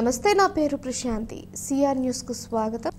నమస్తే, నా పేరు ప్రశాంతి. సిఆర్ న్యూస్ కు స్వాగతం.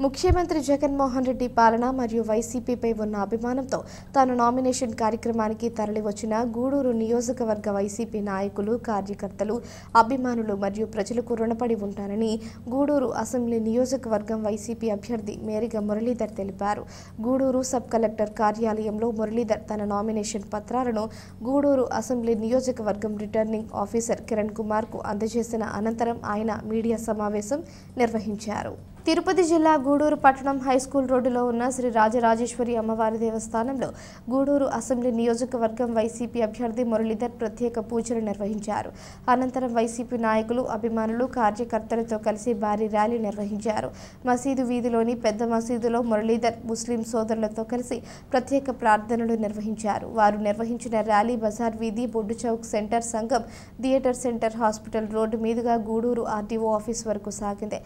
ముఖ్యమంత్రి జగన్మోహన్ రెడ్డి పాలన మరియు వైసీపీపై ఉన్న అభిమానంతో తాను నామినేషన్ కార్యక్రమానికి తరలివచ్చిన గూడూరు నియోజకవర్గ వైసీపీ నాయకులు, కార్యకర్తలు, అభిమానులు మరియు ప్రజలకు రుణపడి ఉంటానని గూడూరు అసెంబ్లీ నియోజకవర్గం వైసీపీ అభ్యర్థి మేరిగ మురళీధర్ తెలిపారు. గూడూరు సబ్ కలెక్టర్ కార్యాలయంలో మురళీధర్ తన నామినేషన్ పత్రాలను గూడూరు అసెంబ్లీ నియోజకవర్గం రిటర్నింగ్ ఆఫీసర్ కిరణ్ కుమార్ కు అందజేసిన అనంతరం ఆయన మీడియా సమావేశం నిర్వహించారు. తిరుపతి జిల్లా గూడూరు పట్టణం హైస్కూల్ రోడ్డులో ఉన్న శ్రీ రాజరాజేశ్వరి అమ్మవారి దేవస్థానంలో గూడూరు అసెంబ్లీ నియోజకవర్గం వైసీపీ అభ్యర్థి మురళీధర్ ప్రత్యేక పూజలు నిర్వహించారు. అనంతరం వైసీపీ నాయకులు, అభిమానులు, కార్యకర్తలతో కలిసి భారీ ర్యాలీ నిర్వహించారు. మసీదు వీధిలోని పెద్ద మసీదులో మురళీధర్ ముస్లిం సోదరులతో కలిసి ప్రత్యేక ప్రార్థనలు నిర్వహించారు. వారు నిర్వహించిన ర్యాలీ బజార్ వీధి, బొడ్డు చౌక్ సెంటర్, సంఘం థియేటర్ సెంటర్, హాస్పిటల్ రోడ్డు మీదుగా గూడూరు ఆర్టీఓ ఆఫీస్ వరకు సాగింది.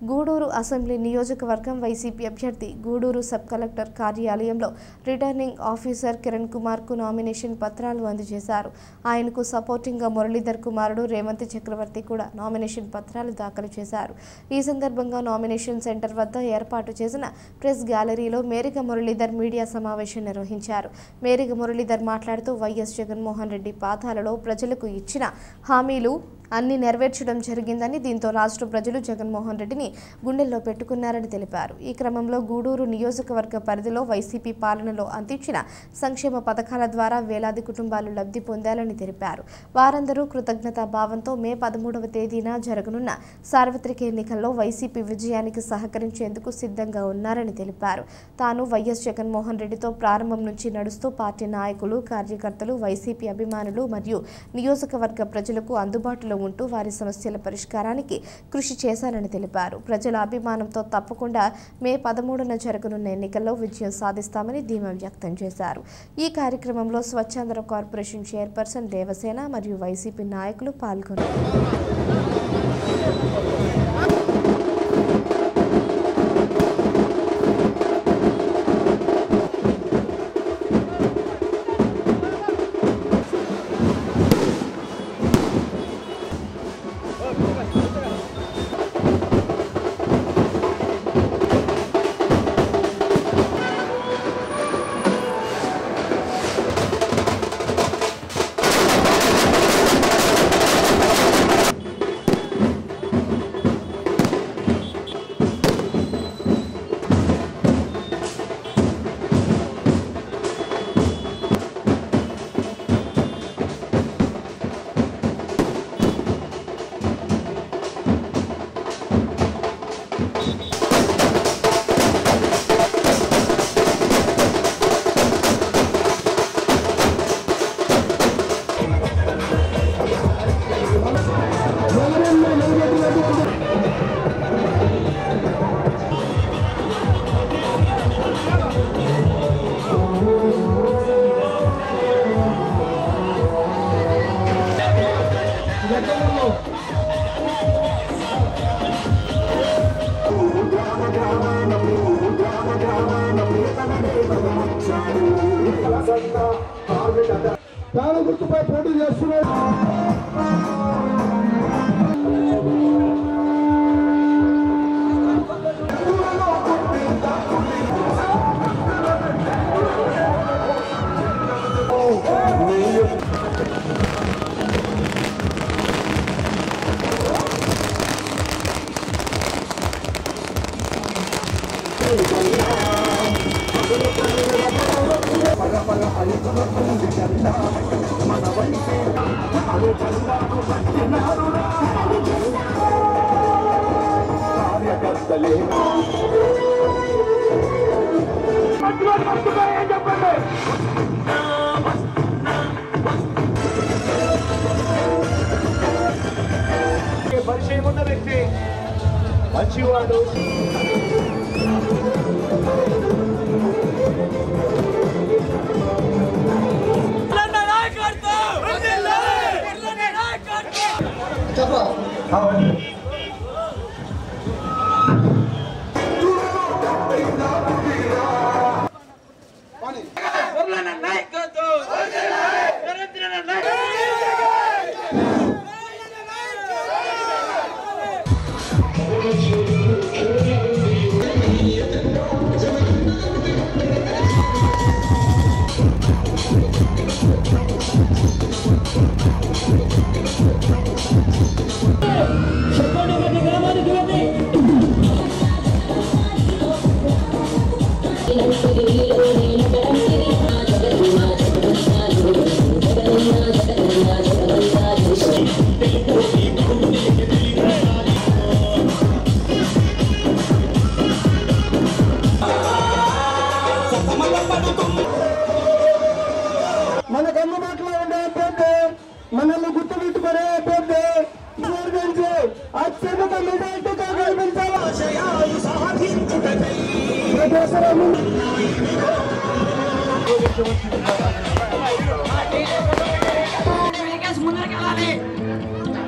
గూడూరు అసెంబ్లీ నియోజకవర్గం వైసీపీ అభ్యర్థి గూడూరు సబ్ కలెక్టర్ కార్యాలయంలో రిటర్నింగ్ ఆఫీసర్ కిరణ్ కుమార్ కు నామినేషన్ పత్రాలు అందజేశారు. ఆయనకు సపోర్టింగ్గా మురళీధర్ కుమారుడు రేవంత్ చక్రవర్తి కూడా నామినేషన్ పత్రాలు దాఖలు చేశారు. ఈ సందర్భంగా నామినేషన్ సెంటర్ వద్ద ఏర్పాటు చేసిన ప్రెస్ గ్యాలరీలో మేరిగ మురళీధర్ మీడియా సమావేశం నిర్వహించారు. మేరిగ మురళీధర్ మాట్లాడుతూ వైఎస్ జగన్మోహన్ రెడ్డి పాదాలలో ప్రజలకు ఇచ్చిన హామీలు అన్ని నెరవేర్చడం జరిగిందని, దీంతో రాష్ట్ర ప్రజలు జగన్మోహన్ రెడ్డిని గుండెల్లో పెట్టుకున్నారని తెలిపారు. ఈ క్రమంలో గూడూరు నియోజకవర్గ పరిధిలో వైసీపీ పాలనలో అందించిన సంక్షేమ పథకాల ద్వారా వేలాది కుటుంబాలు లబ్ధి పొందాలని తెలిపారు. వారందరూ కృతజ్ఞతా భావంతో మే 13వ తేదీన జరగనున్న సార్వత్రిక ఎన్నికల్లో వైసీపీ విజయానికి సహకరించేందుకు సిద్ధంగా ఉన్నారని తెలిపారు. తాను వైఎస్ జగన్మోహన్ రెడ్డితో ప్రారంభం నుంచి నడుస్తూ పార్టీ నాయకులు, కార్యకర్తలు, వైసీపీ అభిమానులు మరియు నియోజకవర్గ ప్రజలకు అందుబాటులో ఉంటూ వారి సమస్యల పరిష్కారానికి కృషి చేశానని తెలిపారు. ప్రజల అభిమానంతో తప్పకుండా మే 13న జరగనున్న ఎన్నికల్లో విజయం సాధిస్తామని ధీమా వ్యక్తం చేశారు. ఈ కార్యక్రమంలో స్వచ్ఛాంధ్ర కార్పొరేషన్ చైర్పర్సన్ దేవసేన మరియు వైసీపీ నాయకులు పాల్గొన్నారు. తాను గుర్తుపై పోటీ చేస్తున్నాడు. పరిచయం ఉన్న వ్యక్తి, మంచివాడు. మనకు అందుబాటులో ఉండే అభ్యర్థి మనల్ని గుర్తుపెట్టుకునే అభ్యర్థి గురించి అత్యధిక మెజార్టీగా గెలిపించాలి.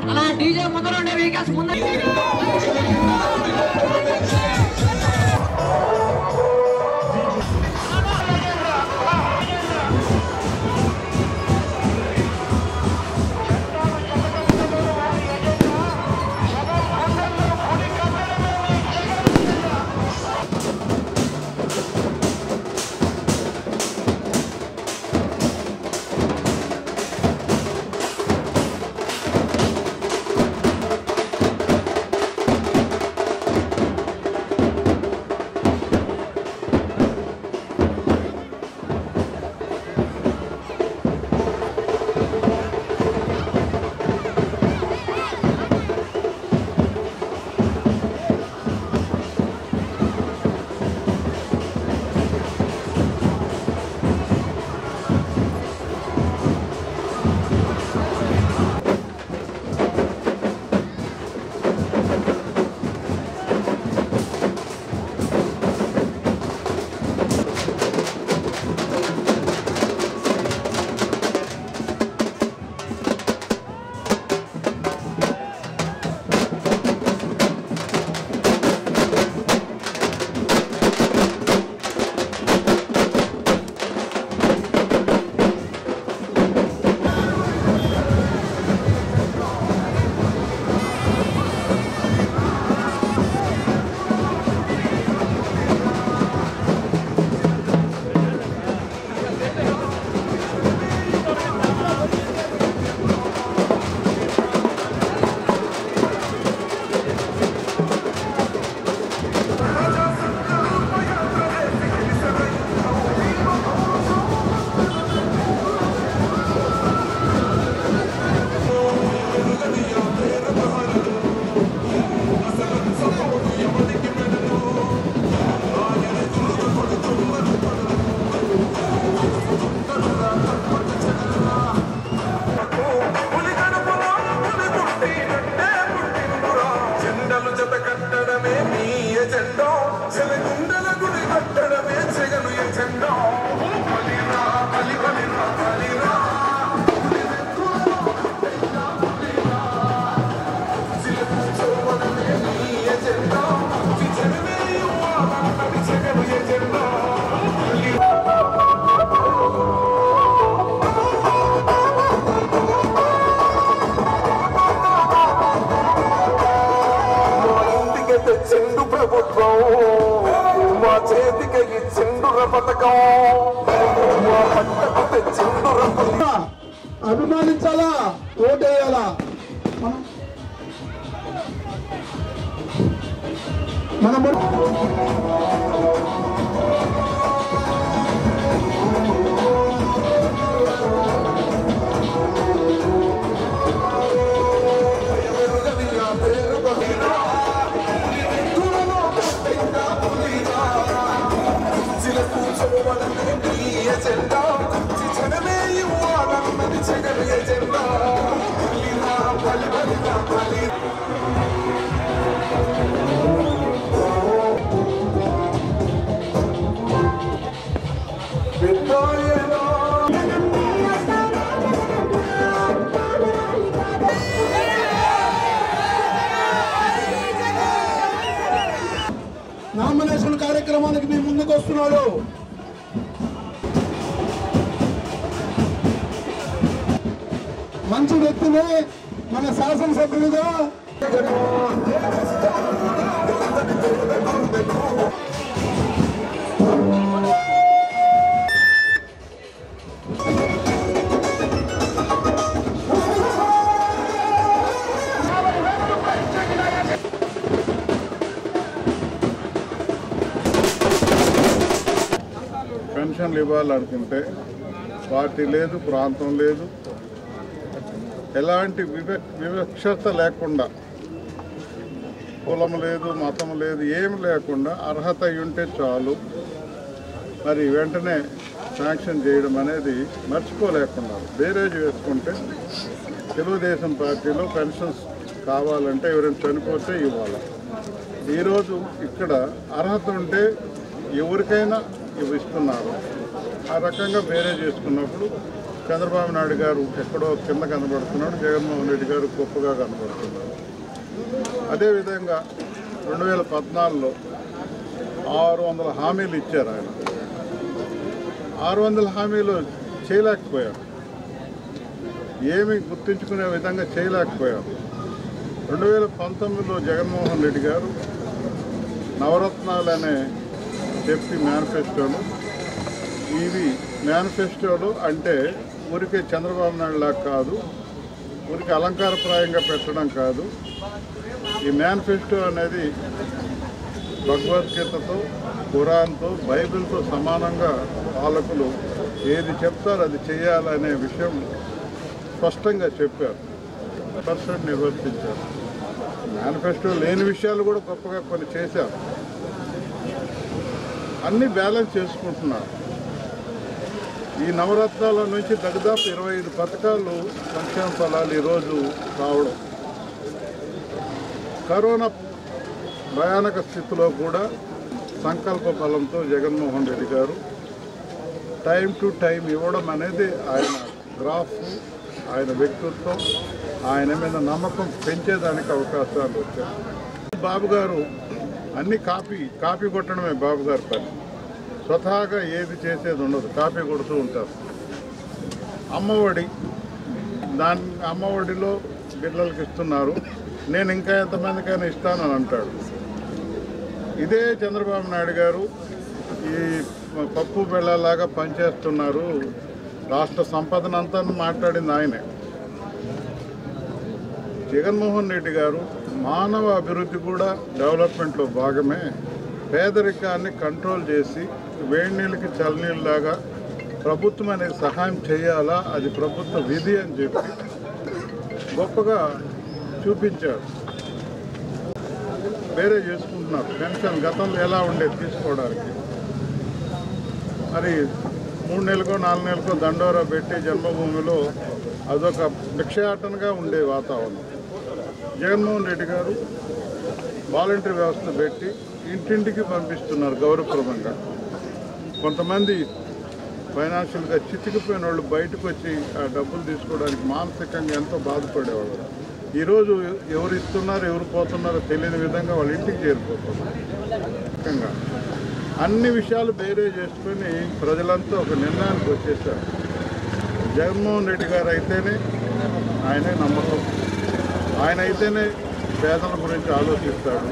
అలా డీజే ముందర ఉండే వెహికల్స్ ముందర అభిమానించాలా, ఓటేయాలా? మనం నామినేషన్ కార్యక్రమానికి మీ ముందుకు వస్తున్నాడు. మంచి వ్యక్తిని మన శాసనసభ్యులుగా పెన్షన్లు ఇవ్వాలనుకుంటే పార్టీ లేదు, ప్రాంతం లేదు, ఎలాంటి వివక్షత లేకుండా, కులం లేదు, మతం లేదు, ఏమి లేకుండా అర్హత ఉంటే చాలు మరి వెంటనే శాంక్షన్ చేయడం అనేది మర్చిపోలేకున్నారు. బేరేజ్ వేసుకుంటే తెలుగుదేశం పార్టీలో పెన్షన్స్ కావాలంటే ఎవరైనా చనిపోతే ఇవ్వాలి. ఈరోజు ఇక్కడ అర్హత ఉంటే ఎవరికైనా ఇస్తున్నారు. ఆ రకంగా బేరేజ్ చేసుకున్నప్పుడు చంద్రబాబు నాయుడు గారు ఎక్కడో కింద కనబడుతున్నాడు, జగన్మోహన్ రెడ్డి గారు గొప్పగా కనబడుతున్నారు. అదేవిధంగా 2014లో 600 హామీలు ఇచ్చారు. ఆయన 600 హామీలు చేయలేకపోయారు, ఏమీ గుర్తించుకునే విధంగా చేయలేకపోయారు. 2019లో జగన్మోహన్ రెడ్డి గారు నవరత్నాలు అనే చెప్పి మేనిఫెస్టోలు, ఇవి మేనిఫెస్టోలు అంటే ఊరికే చంద్రబాబు నాయుడు లాగా కాదు, ఊరికి అలంకారప్రాయంగా పెట్టడం కాదు. ఈ మేనిఫెస్టో అనేది భగవద్గీతతో, ఖురాన్తో, బైబిల్తో సమానంగా పాలకులు ఏది చెప్తారో అది చేయాలనే విషయం స్పష్టంగా చెప్పారు, 100% నిర్వర్తించారు. మేనిఫెస్టో లేని విషయాలు కూడా గొప్పగా కొన్ని చేశారు. అన్నీ బ్యాలెన్స్ చేసుకుంటున్నారు. ఈ నవరత్నాల నుంచి దాదాపు 25 పథకాలు సంక్షేమ ఫలాలు ఈరోజు రావడం. కరోనా భయానక స్థితిలో కూడా సంకల్ప బలంతో జగన్మోహన్ రెడ్డి గారు టైం టు టైం ఇవ్వడం అనేది ఆయన గ్రాఫ్, ఆయన వ్యక్తిత్వం, ఆయన మీద నమ్మకం పెంచేదానికి అవకాశాలు వచ్చాయి. బాబు గారు అన్ని కాపీ కొట్టడమే బాబు గారి పని. స్వతహాగా ఏది చేసేది ఉండదు, కాపీ కొడుతూ ఉంటారు. అమ్మఒడిలో పిల్లలకి ఇస్తున్నారు, నేను ఇంకా ఎంతమందికైనా ఇస్తానని అంటాడు. ఇదే చంద్రబాబు నాయుడు గారు ఈ పప్పు బెళ్ళలాగా పనిచేస్తున్నారు, రాష్ట్ర సంపదనంతా మాట్లాడింది ఆయనే. జగన్మోహన్ రెడ్డి గారు మానవ అభివృద్ధి కూడా డెవలప్మెంట్లో భాగమే. పేదరికాన్ని కంట్రోల్ చేసి వేడి నీళ్ళకి చల్లనీళ్ళలాగా ప్రభుత్వం అనేది సహాయం చేయాలా, అది ప్రభుత్వ విధి అని చెప్పి గొప్పగా చూపించారు. వేరే చేసుకుంటున్నారు. పెన్షన్ గతంలో ఎలా ఉండేది తీసుకోవడానికి, మరి 3 నెలలకో 4 నెలలకో దండోరా పెట్టి జన్మభూమిలో అదొక భిక్షయాటనగా ఉండే వాతావరణం. జగన్మోహన్ రెడ్డి గారు వాలంటరీ వ్యవస్థ పెట్టి ఇంటింటికి పంపిస్తున్నారు గౌరవప్రదంగా. కొంతమంది ఫైనాన్షియల్గా చితికిపోయిన వాళ్ళు బయటకు వచ్చి ఆ డబ్బులు తీసుకోవడానికి మానసికంగా ఎంతో బాధపడేవాళ్ళు. ఈరోజు ఎవరు ఇస్తున్నారో ఎవరు పోతున్నారో తెలియని విధంగా వాళ్ళ ఇంటికి చేరిపోతున్నారు. ముఖ్యంగా అన్ని విషయాలు బేరే చేసుకొని ప్రజలంతా ఒక నిర్ణయానికి వచ్చేసారు. జగన్మోహన్ రెడ్డి గారు అయితేనే ఆయనే నమ్మకం, ఆయన అయితేనే పేదల గురించి ఆలోచిస్తాడు,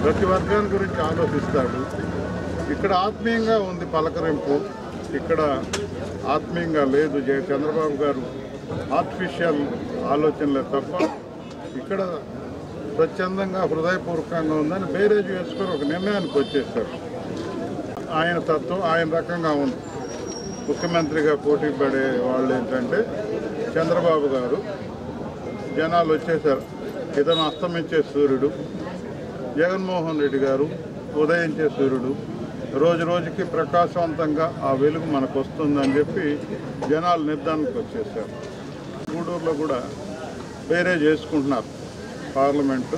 ప్రతి వర్గాన్ని గురించి ఆలోచిస్తాడు. ఇక్కడ ఆత్మీయంగా ఉంది పలకరింపు, ఇక్కడ ఆత్మీయంగా లేదు. చంద్రబాబు గారు ఆర్టిఫిషియల్ ఆలోచనలే తప్ప ఇక్కడ స్వచ్ఛందంగా హృదయపూర్వకంగా ఉందని బేరేజ్ వేసుకొని ఒక నిర్ణయానికి వచ్చేసారు. ఆయన తత్వం ఆయన రకంగా ఉంది. ముఖ్యమంత్రిగా పోటీ పడే వాళ్ళు ఏంటంటే చంద్రబాబు గారు, జనాలు వచ్చేసారు. ఇతను అస్తమించే సూర్యుడు, జగన్మోహన్ రెడ్డి గారు ఉదయించే సూర్యుడు. రోజు రోజుకి ప్రకాశవంతంగా ఆ వెలుగు మనకు వస్తుందని చెప్పి జనాలు నిర్ధారణకు వచ్చేసారు. గూడూరులో కూడా వేరే చేసుకుంటున్నారు పార్లమెంటు,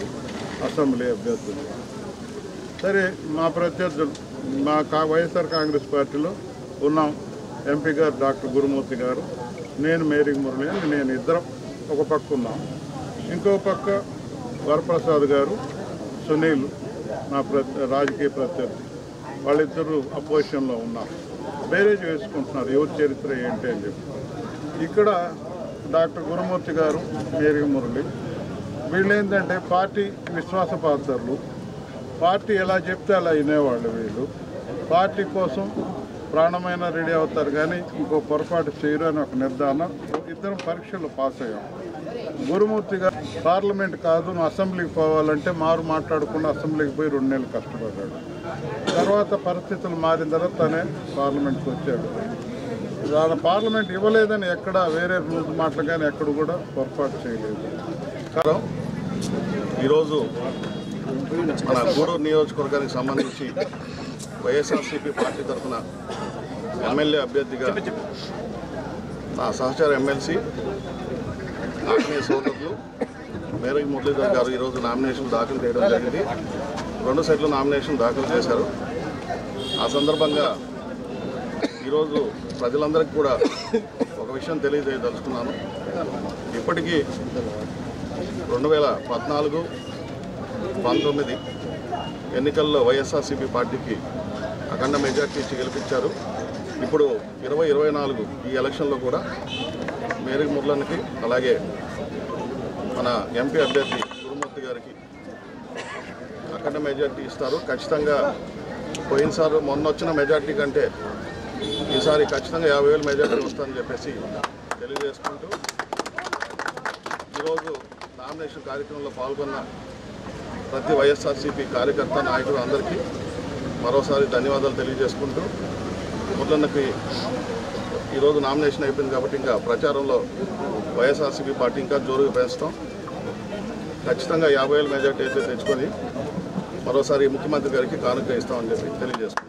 అసెంబ్లీ అభ్యర్థులు. సరే, మా ప్రత్యర్థులు మా వైఎస్ఆర్ కాంగ్రెస్ పార్టీలో ఉన్నాం. ఎంపీ గారు డాక్టర్ గురుమూర్తి గారు, నేను మేరీ మురళి అని నేను ఇద్దరం ఒక పక్క ఉన్నాం. ఇంకో పక్క వరప్రసాద్ గారు, సునీల్ నా రాజకీయ ప్రత్యర్థి, వాళ్ళిద్దరూ అపోజిషన్లో ఉన్నారు. బేరేజ్ వేసుకుంటున్నారు ఎవరి చరిత్ర ఏంటి అని చెప్పి. ఇక్కడ డాక్టర్ గురుమూర్తి గారు, మేరీ మురళి, వీళ్ళు ఏంటంటే పార్టీ విశ్వాసపాత్రులు. పార్టీ ఎలా చెప్తే అలా వినేవాళ్ళు. వీళ్ళు పార్టీ కోసం ప్రాణమైన రెడీ అవుతారు, కానీ ఇంకో పొరపాటు చేయరు అని ఒక నిర్ధారణ. ఇద్దరం పరీక్షల్లో పాస్ అయ్యాం. గురుమూర్తి గారు పార్లమెంట్ కాదు, నువ్వు అసెంబ్లీకి పోవాలంటే మాట్లాడకుండా అసెంబ్లీకి పోయి 2 నెలలు కష్టపడ్డాడు. తర్వాత పరిస్థితులు మారిన తర్వాత తనే పార్లమెంట్కి వచ్చాడు. వాళ్ళ పార్లమెంట్ ఇవ్వలేదని ఎక్కడ వేరే రూల్స్ మాటలు కానీ ఎక్కడ కూడా పొరపాటు చేయలేదు. కారణం ఈరోజు మన గూడూరు నియోజకవర్గానికి సంబంధించి వైఎస్ఆర్సీపీ పార్టీ తరఫున ఎమ్మెల్యే అభ్యర్థిగా నా సహచర ఎమ్మెల్సీ ఆత్మీయ సోదరులు మేరకు మురళీధర్ గారు ఈరోజు నామినేషన్ దాఖలు చేయడం జరిగింది. 2 సెట్లు నామినేషన్ దాఖలు చేశారు. ఆ సందర్భంగా ఈరోజు ప్రజలందరికీ కూడా ఒక విషయం తెలియజేయదలుచుకున్నాను. ఇప్పటికీ 2014, 19 ఎన్నికల్లో వైఎస్ఆర్సీపీ పార్టీకి అఖండ మెజార్టీ ఇచ్చి గెలిపించారు. ఇప్పుడు 2024 ఈ ఎలక్షన్లో కూడా మేరకు మురళన్కి అలాగే మన ఎంపీ అభ్యర్థి గురుమూర్తి గారికి అఖండ మెజార్టీ ఇస్తారు. ఖచ్చితంగా పోయినసారి మొన్న వచ్చిన మెజార్టీ కంటే ఈసారి ఖచ్చితంగా 50,000 మెజార్టీ వస్తుందని చెప్పేసి తెలియజేసుకుంటూ ఈరోజు నామినేషన్ కార్యక్రమంలో పాల్గొన్న ప్రతి వైఎస్ఆర్సీపీ కార్యకర్త నాయకులు అందరికీ మరోసారి ధన్యవాదాలు తెలియజేసుకుంటూ మురళన్నకి ఈరోజు నామినేషన్ అయిపోయింది కాబట్టి ఇంకా ప్రచారంలో వైఎస్ఆర్సీపీ పార్టీ ఇంకా జోరుగా పెంచుతాం. ఖచ్చితంగా 50,000 మెజార్టీ అయితే తెచ్చుకొని మరోసారి ముఖ్యమంత్రి గారికి కానుక ఇస్తామని చెప్పి తెలియజేసుకుంటాం.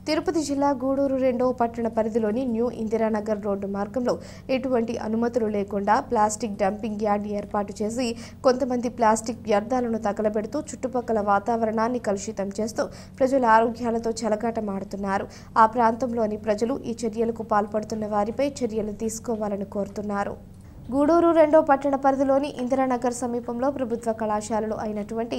తిరుపతి జిల్లా గూడూరు 2వ పట్టణ పరిధిలోని న్యూ ఇందిరానగర్ రోడ్డు మార్గంలో ఎటువంటి అనుమతులు లేకుండా ప్లాస్టిక్ డంపింగ్ యార్డ్ ఏర్పాటు చేసి కొంతమంది ప్లాస్టిక్ వ్యర్థాలను తగలబెడుతూ చుట్టుపక్కల వాతావరణాన్ని కలుషితం చేస్తూ ప్రజల ఆరోగ్యాలతో చెలగాటమాడుతున్నారు. ఆ ప్రాంతంలోని ప్రజలు ఈ చర్యలకు పాల్పడుతున్న వారిపై చర్యలు తీసుకోవాలని కోరుతున్నారు. గూడూరు 2వ పట్టణ పరిధిలోని ఇందిరానగర్ సమీపంలో ప్రభుత్వ కళాశాలలు అయినటువంటి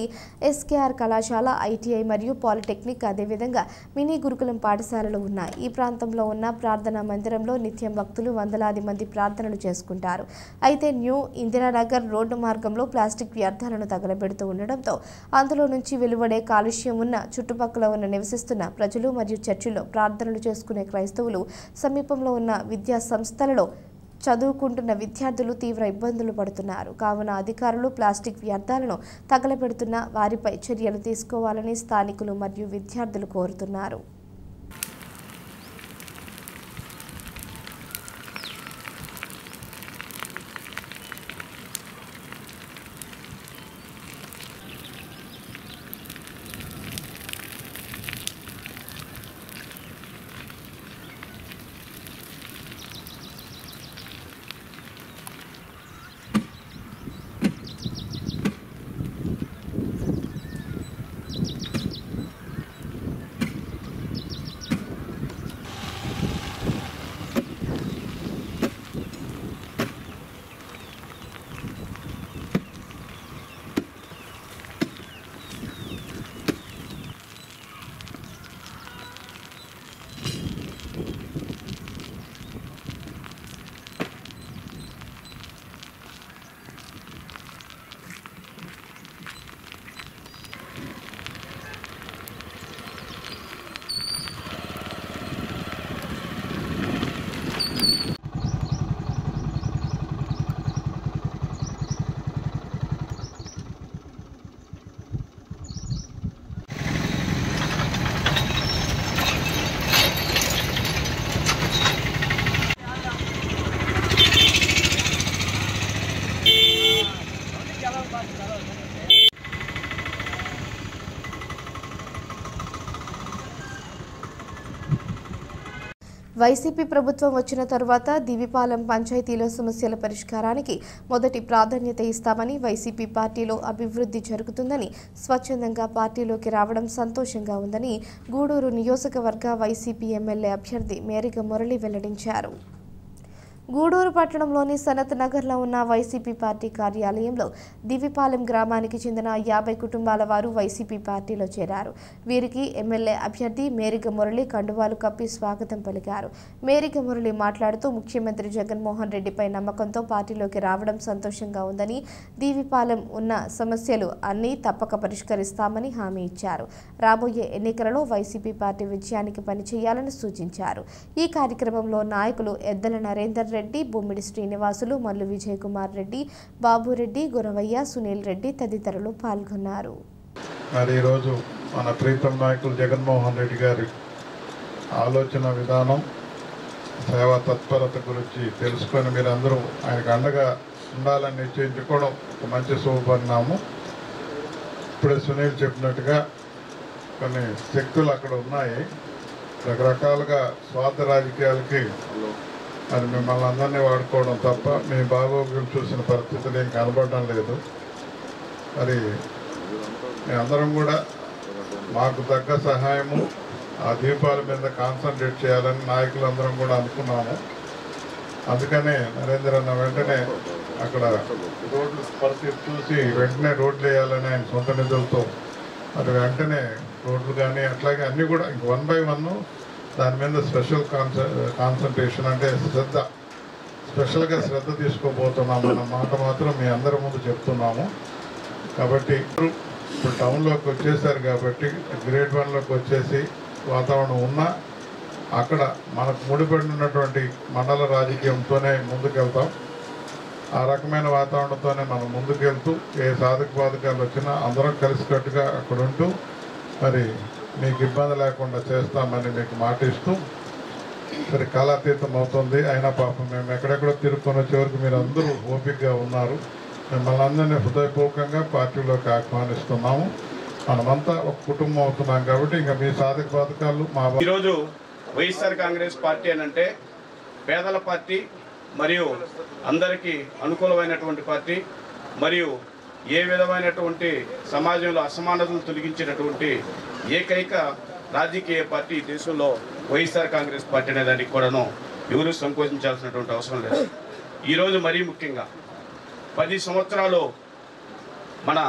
ఎస్కేఆర్ కళాశాల, ఐటీఐ మరియు పాలిటెక్నిక్, అదేవిధంగా మినీ గురుకులం పాఠశాలలు ఉన్నాయి. ఈ ప్రాంతంలో ఉన్న ప్రార్థనా మందిరంలో నిత్యం భక్తులు వందలాది మంది ప్రార్థనలు చేసుకుంటారు. అయితే న్యూ ఇందిరానగర్ రోడ్డు మార్గంలో ప్లాస్టిక్ వ్యర్థాలను తగలబెడుతూ ఉండడంతో అందులో నుంచి వెలువడే కాలుష్యం ఉన్న చుట్టుపక్కల ఉన్న నివసిస్తున్న ప్రజలు మరియు చర్చిలో ప్రార్థనలు చేసుకునే క్రైస్తవులు, సమీపంలో ఉన్న విద్యా సంస్థలలో చదువుకుంటున్న విద్యార్థులు తీవ్ర ఇబ్బందులు పడుతున్నారు. కావున అధికారులు ప్లాస్టిక్ వ్యర్థాలను తగలబెడుతున్న వారిపై చర్యలు తీసుకోవాలని స్థానికులు మరియు విద్యార్థులు కోరుతున్నారు. వైసీపీ ప్రభుత్వం వచ్చిన తర్వాత దివిపాలెం పంచాయతీలో సమస్యల పరిష్కారానికి మొదటి ప్రాధాన్యత ఇస్తామని, వైసీపీ పార్టీలో అభివృద్ధి జరుగుతుందని, స్వచ్ఛందంగా పార్టీలోకి రావడం సంతోషంగా ఉందని గూడూరు నియోజకవర్గ వైసీపీ ఎమ్మెల్యే అభ్యర్థి మేరిగ మురళి వెల్లడించారు. గూడూరు పట్టణంలోని సనత్ నగర్లో ఉన్న వైసీపీ పార్టీ కార్యాలయంలో దివిపాలెం గ్రామానికి చెందిన 50 కుటుంబాల వారు వైసీపీ పార్టీలో చేరారు. వీరికి ఎమ్మెల్యే అభ్యర్థి మేరిగ మురళి కండువాలు కప్పి స్వాగతం పలికారు. మేరిగ మురళి మాట్లాడుతూ ముఖ్యమంత్రి జగన్మోహన్ రెడ్డిపై నమ్మకంతో పార్టీలోకి రావడం సంతోషంగా ఉందని, దివిపాలెం ఉన్న సమస్యలు అన్నీ తప్పక పరిష్కరిస్తామని హామీ ఇచ్చారు. రాబోయే ఎన్నికలలో వైసీపీ పార్టీ విజయానికి పనిచేయాలని సూచించారు. ఈ కార్యక్రమంలో నాయకులు ఎద్దల నరేందర్ రెడ్డి, బొమ్మిడి శ్రీనివాసులు, మల్లు విజయ్ కుమార్ రెడ్డి, బాబురెడ్డి, గురవయ్య, సునీల్ రెడ్డి తదితరులు పాల్గొన్నారు. మరి ఈరోజు మన ప్రీతం నాయకులు జగన్మోహన్ రెడ్డి గారి ఆలోచన విధానం, సేవా తత్పరత గురించి తెలుసుకొని మీరందరూ ఆయనకు అండగా ఉండాలని నిశ్చయించుకోవడం ఒక మంచి శుభపరిణామం. ఇప్పుడే సునీల్ చెప్పినట్టుగా కొన్ని శక్తులు అక్కడ ఉన్నాయి. రకరకాలుగా స్వార్థ రాజకీయాలకి మరి మిమ్మల్ని అందరినీ వాడుకోవడం తప్ప మీ బాగోగులు చూసిన పరిస్థితులు ఏం కనబడడం లేదు. మరి మేమందరం కూడా మాకు తగ్గ సహాయము ఆ దీపాల మీద కాన్సన్ట్రేట్ చేయాలని నాయకులందరం కూడా అనుకున్నాము. అందుకనే నరేంద్ర అన్న వెంటనే అక్కడ రోడ్లు పరిస్థితి చూసి వెంటనే రోడ్లు వేయాలని ఆయన సొంత నిధులతో మరి వెంటనే రోడ్లు కానీ అట్లాగే అన్నీ కూడా ఇంక 1 by 1 దాని మీద స్పెషల్ కాన్సన్ట్రేషన్ అంటే స్పెషల్గా శ్రద్ధ తీసుకోబోతున్నాము అన్న మాట మాత్రం మీ అందరి ముందు చెప్తున్నాము. కాబట్టి ఇప్పుడు టౌన్లోకి వచ్చేసారు కాబట్టి గ్రేడ్ 1లోకి వచ్చేసి వాతావరణం ఉన్నా అక్కడ మనకు ముడిపడినటువంటి మండల రాజకీయంతోనే ముందుకెళ్తాం. ఆ రకమైన వాతావరణంతోనే మనం ముందుకెళ్తూ ఏ సాధక బాధకాలు వచ్చినా అందరం కలిసికట్టుగా అక్కడ ఉంటూ మరి మీకు ఇబ్బంది లేకుండా చేస్తామని మీకు మాటిస్తూ మరి కాలాతీతం అవుతుంది. అయినా పాపం మేము ఎక్కడెక్కడో తిరుక్కొని వచ్చే వరకు మీరు అందరూ ఓపికగా ఉన్నారు. మిమ్మల్ని అందరినీ హృదయపూర్వకంగా పార్టీలోకి ఆహ్వానిస్తున్నాము. మనమంతా ఒక కుటుంబం అవుతున్నాం కాబట్టి ఇంకా మీ సాధక బాధకాలు మా ఈరోజు వైఎస్ఆర్ కాంగ్రెస్ పార్టీ అని అంటే పేదల పార్టీ మరియు అందరికీ అనుకూలమైనటువంటి పార్టీ మరియు ఏ విధమైనటువంటి సమాజంలో అసమానతలు తొలగించినటువంటి ఏకైక రాజకీయ పార్టీ దేశంలో వైఎస్ఆర్ కాంగ్రెస్ పార్టీ అనే దానికి కూడాను ఎవరు సంకోచించాల్సినటువంటి అవసరం లేదు. ఈరోజు మరీ ముఖ్యంగా 10 సంవత్సరాలు మన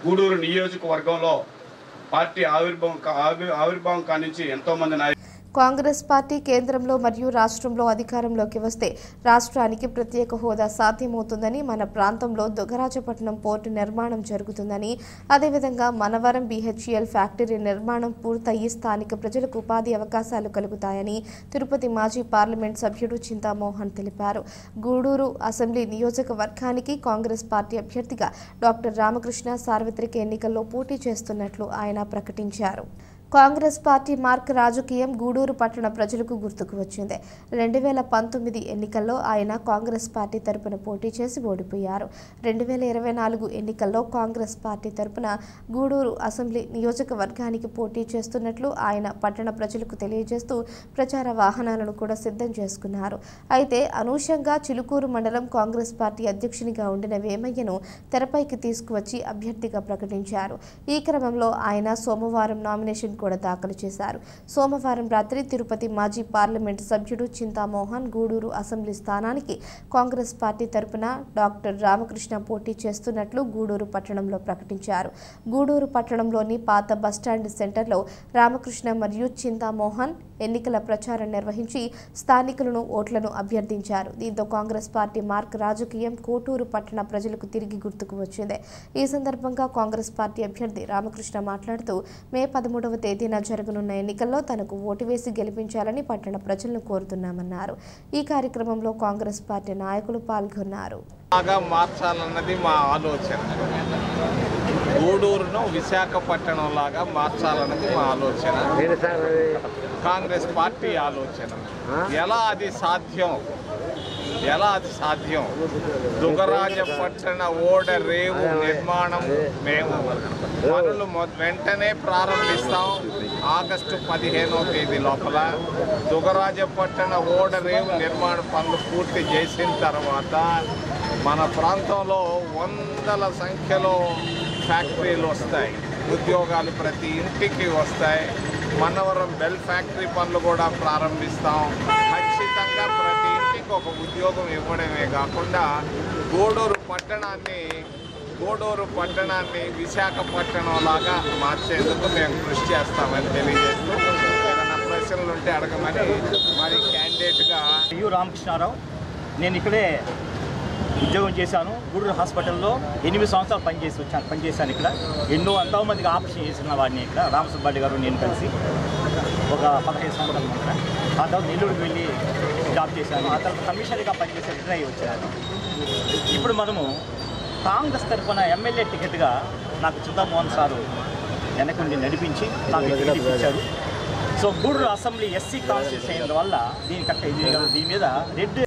గూడూరు నియోజకవర్గంలో పార్టీ ఆవిర్భావం కానించి ఎంతోమంది నాయకులు కాంగ్రెస్ పార్టీ కేంద్రంలో మరియు రాష్ట్రంలో అధికారంలోకి వస్తే రాష్ట్రానికి ప్రత్యేక హోదా సాధ్యమవుతుందని, మన ప్రాంతంలో దుగ్గరాజపట్నం పోర్టు నిర్మాణం జరుగుతుందని, అదేవిధంగా మనవరం BHEL ఫ్యాక్టరీ నిర్మాణం పూర్తయి స్థానిక ప్రజలకు ఉపాధి అవకాశాలు కలుగుతాయని తిరుపతి మాజీ పార్లమెంట్ సభ్యుడు చింతామోహన్ తెలిపారు. గూడూరు అసెంబ్లీ నియోజకవర్గానికి కాంగ్రెస్ పార్టీ అభ్యర్థిగా డాక్టర్ రామకృష్ణ సార్వత్రిక ఎన్నికల్లో పోటీ చేస్తున్నట్లు ఆయన ప్రకటించారు. కాంగ్రెస్ పార్టీ మార్క్ రాజకీయం గూడూరు పట్టణ ప్రజలకు గుర్తుకు వచ్చింది. 2019 ఎన్నికల్లో ఆయన కాంగ్రెస్ పార్టీ తరపున పోటీ చేసి ఓడిపోయారు. 2024 ఎన్నికల్లో కాంగ్రెస్ పార్టీ తరపున గూడూరు అసెంబ్లీ నియోజకవర్గానికి పోటీ చేస్తున్నట్లు ఆయన పట్టణ ప్రజలకు తెలియజేస్తూ ప్రచార వాహనాలను కూడా సిద్ధం చేసుకున్నారు. అయితే అనూహ్యంగా చిలుకూరు మండలం కాంగ్రెస్ పార్టీ అధ్యక్షునిగా ఉండిన వేమయ్యను తెరపైకి తీసుకువచ్చి అభ్యర్థిగా ప్రకటించారు. ఈ క్రమంలో ఆయన సోమవారం నామినేషన్ కూడా దాఖలు చేశారు. సోమవారం రాత్రి తిరుపతి మాజీ పార్లమెంటు సభ్యుడు చింతామోహన్ గూడూరు అసెంబ్లీ స్థానానికి కాంగ్రెస్ పార్టీ తరపున డాక్టర్ రామకృష్ణ పోటీ చేస్తున్నట్లు గూడూరు పట్టణంలో ప్రకటించారు. గూడూరు పట్టణంలోని పాత బస్టాండ్ సెంటర్లో రామకృష్ణ మరియు చింతామోహన్ ఎన్నికల ప్రచారం నిర్వహించి స్థానికులను ఓట్లను అభ్యర్థించారు. దీంతో కాంగ్రెస్ పార్టీ మార్క్ రాజకీయం కోటూరు పట్టణ ప్రజలకు తిరిగి గుర్తుకు వచ్చింది. ఈ సందర్భంగా కాంగ్రెస్ పార్టీ అభ్యర్థి రామకృష్ణ మాట్లాడుతూ మే 13వ తేదీన జరగనున్న ఎన్నికల్లో తనకు ఓటు వేసి గెలిపించాలని పట్టణ ప్రజలను కోరుతున్నామన్నారు. ఈ కార్యక్రమంలో కాంగ్రెస్ పార్టీ నాయకులు పాల్గొన్నారు. మార్చాలన్నది మా ఆలోచన. గూడూరును విశాఖపట్నం లాగా మార్చాలన్నది మా ఆలోచన, కాంగ్రెస్ పార్టీ ఆలోచన. ఎలా అది సాధ్యం? దుగ్గరాజపట్టణ ఓడరేవు నిర్మాణం మేము పనులు వెంటనే ప్రారంభిస్తాం. ఆగస్టు 15వ తేదీ లోపల దుగ్గరాజపట్టణ ఓడరేవు నిర్మాణ పనులు పూర్తి చేసిన తర్వాత మన ప్రాంతంలో వందల సంఖ్యలో ఫ్యాక్టరీలు వస్తాయి, ఉద్యోగాలు ప్రతి ఇంటికి వస్తాయి. మనవరం బెల్ ఫ్యాక్టరీ పనులు కూడా ప్రారంభిస్తాం. ఖచ్చితంగా ప్రతి ఇంటికి ఒక ఉద్యోగం ఇవ్వడమే కాకుండా గూడూరు పట్టణాన్ని విశాఖపట్నం లాగా మార్చేందుకు మేము కృషి చేస్తామని తెలియజేస్తూ ఏదైనా ప్రశ్నలు ఉంటే అడగమని మరి క్యాండిడేట్గా రామకృష్ణారావు. నేను ఇక్కడే ఉద్యోగం చేశాను. గూడూరు హాస్పిటల్లో 8 సంవత్సరాలు పనిచేశాను. ఇక్కడ ఎంతోమందికి ఆపరేషన్ చేసిన వాడిని ఇక్కడ రామసుబ్బారెడ్డి గారు నేను కలిసి ఒక 15 సంవత్సరాలు ఇక్కడ. ఆ తర్వాత నెల్లూరుకి వెళ్ళి జాబ్ చేశాను. ఆ తర్వాత కమిషనర్గా పనిచేసి రిటైర్ అయ్యి వచ్చాను. ఇప్పుడు మనము కాంగ్రెస్ తరఫున ఎమ్మెల్యే టికెట్గా నాకు చింతామోహన్ సారు వెనకుండి నడిపించి నాకు టికెట్ ఇచ్చారు. So Gudur assembly SC constituency అయిన వల్ల దీని మీద రెడ్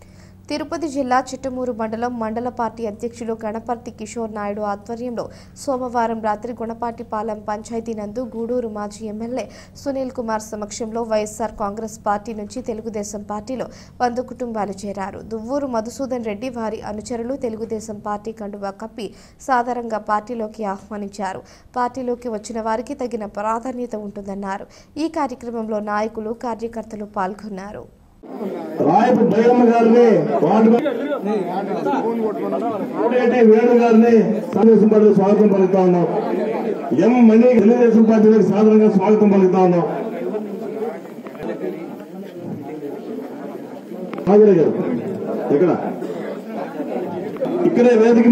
తిరుపతి జిల్లా చిట్టమూరు మండల పార్టీ అధ్యక్షులు గణపర్తి కిషోర్ నాయుడు ఆధ్వర్యంలో సోమవారం రాత్రి గుణపాటిపాలెం పంచాయతీ నందు గూడూరు మాజీ ఎమ్మెల్యే సునీల్ కుమార్ సమక్షంలో వైఎస్ఆర్ కాంగ్రెస్ పార్టీ నుంచి తెలుగుదేశం పార్టీలో 100 కుటుంబాలు చేరారు. దువ్వూరు మధుసూదన్ రెడ్డి వారి అనుచరులు తెలుగుదేశం పార్టీ కండువా కప్పి సాధారణంగా పార్టీలోకి ఆహ్వానించారు. పార్టీలోకి వచ్చిన వారికి తగిన ప్రాధాన్యత ఉంటుందన్నారు. ఈ కార్యక్రమంలో నాయకులు కార్యకర్తలు పాల్గొన్నారు. రాయపు బైరమ్మ గారిని వేణు గారిని తెలుగుదేశం పార్టీ స్వాగతం పలుకుతా ఉన్నాం. ఎం మణి తెలుగుదేశం పార్టీలకు సాధారణంగా స్వాగతం పలుకుతా ఉన్నాం. ఇక్కడ ఇక్కడే వేదిక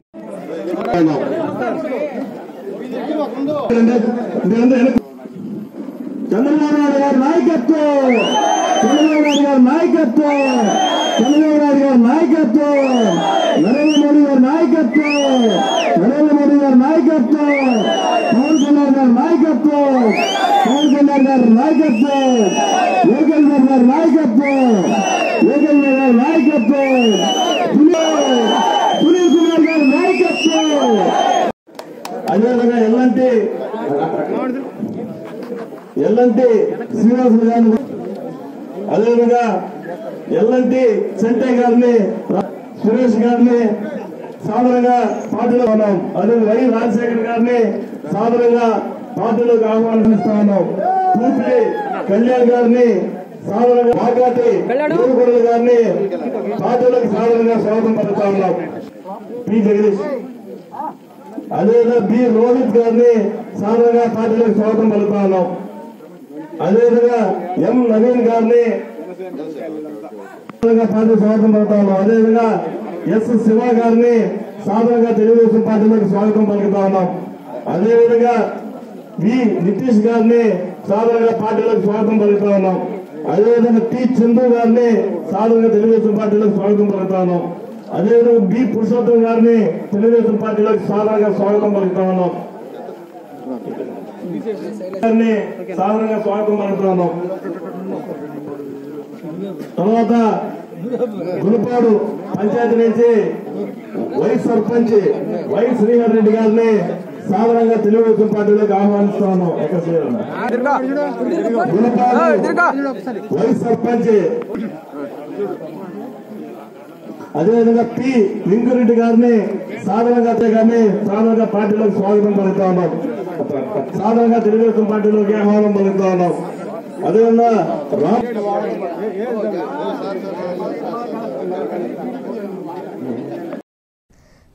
చంద్రబాబు నాయుడు గారి నాయకత్వం, చంద్రబాబు నాయుడు గారి నాయకత్వం, చంద్రబాబు నాయుడు గారి నాయకత్వం, నరేంద్ర మోడీ గారి నాయకత్వం, నరేంద్ర మోడీ గారి నాయకత్వం, పవన్ కళ్యాణ్ గారి నాయకత్వం, పవన్ కళ్యాణ్ గారి నాయకత్వం, ఏకైక గారి నాయకత్వం, ఏకైక గారి నాయకత్వం, సునీల్ కుమార్ గారి నాయకత్వం. అదేవిధంగా ఎల్లంటి శ్రీనివాసులు గారిని, అదేవిధంగా ఎల్లంటి చెంటయ్య గారిని, సురేష్ గారిని సాధారణంగా పార్టీలో ఉన్నాం. అదే వై రాజశేఖర్ గారిని సాధారణంగా పార్టీలోకి ఆహ్వానిస్తా ఉన్నాం. పూర్తి కళ్యాణ్ గారిని సాధారణంగా బాగాటి దేవుగొడల గారిని పార్టీలోకి సాధారణంగా స్వాగతం పలుకుతా ఉన్నాం. పి జగదీష్, అదేవిధంగా బి రోహిత్ గారిని సాధారణంగా పార్టీలోకి స్వాగతం పలుకుతా ఉన్నాం. అదేవిధంగా ఎం నవీన్ గారిని పార్టీ స్వాగతం పలుకుతా ఉన్నాం. అదేవిధంగా ఎస్ శివ గారిని సాధారణంగా తెలుగుదేశం పార్టీలోకి స్వాగతం పలుకుతా ఉన్నాం. అదేవిధంగా వి నితీష్ గారిని సాధారణంగా పార్టీలోకి స్వాగతం పలుకుతా ఉన్నాం. అదేవిధంగా టి చందు గారిని సాధారణంగా తెలుగుదేశం పార్టీలోకి స్వాగతం పలుకుతా ఉన్నాం. అదేవిధంగా బి పురుషోత్తం గారిని తెలుగుదేశం పార్టీలోకి సాధారణంగా స్వాగతం పలుకుతా ఉన్నాం. సాధారణంగా స్వాగతం పలుకుతున్నాం. తర్వాత గుణపాడు పంచాయతీ నుంచి వైస్ సర్పంచ్ వై శ్రీహర్ రెడ్డి గారిని సాధారణంగా తెలుగుదేశం పార్టీలోకి ఆహ్వానిస్తా ఉన్నాం. గుణపాడు వైస్ సర్పంచ్, అదేవిధంగా పి వెంకరెడ్డి గారిని సాధారణంగా పార్టీలోకి స్వాగతం పలుకుతా ఉన్నాం. సాధారణంగా తెలుగుదేశం పార్టీలోకి ఆహ్వానం పలుకుతా ఉన్నాం. అదేవిధంగా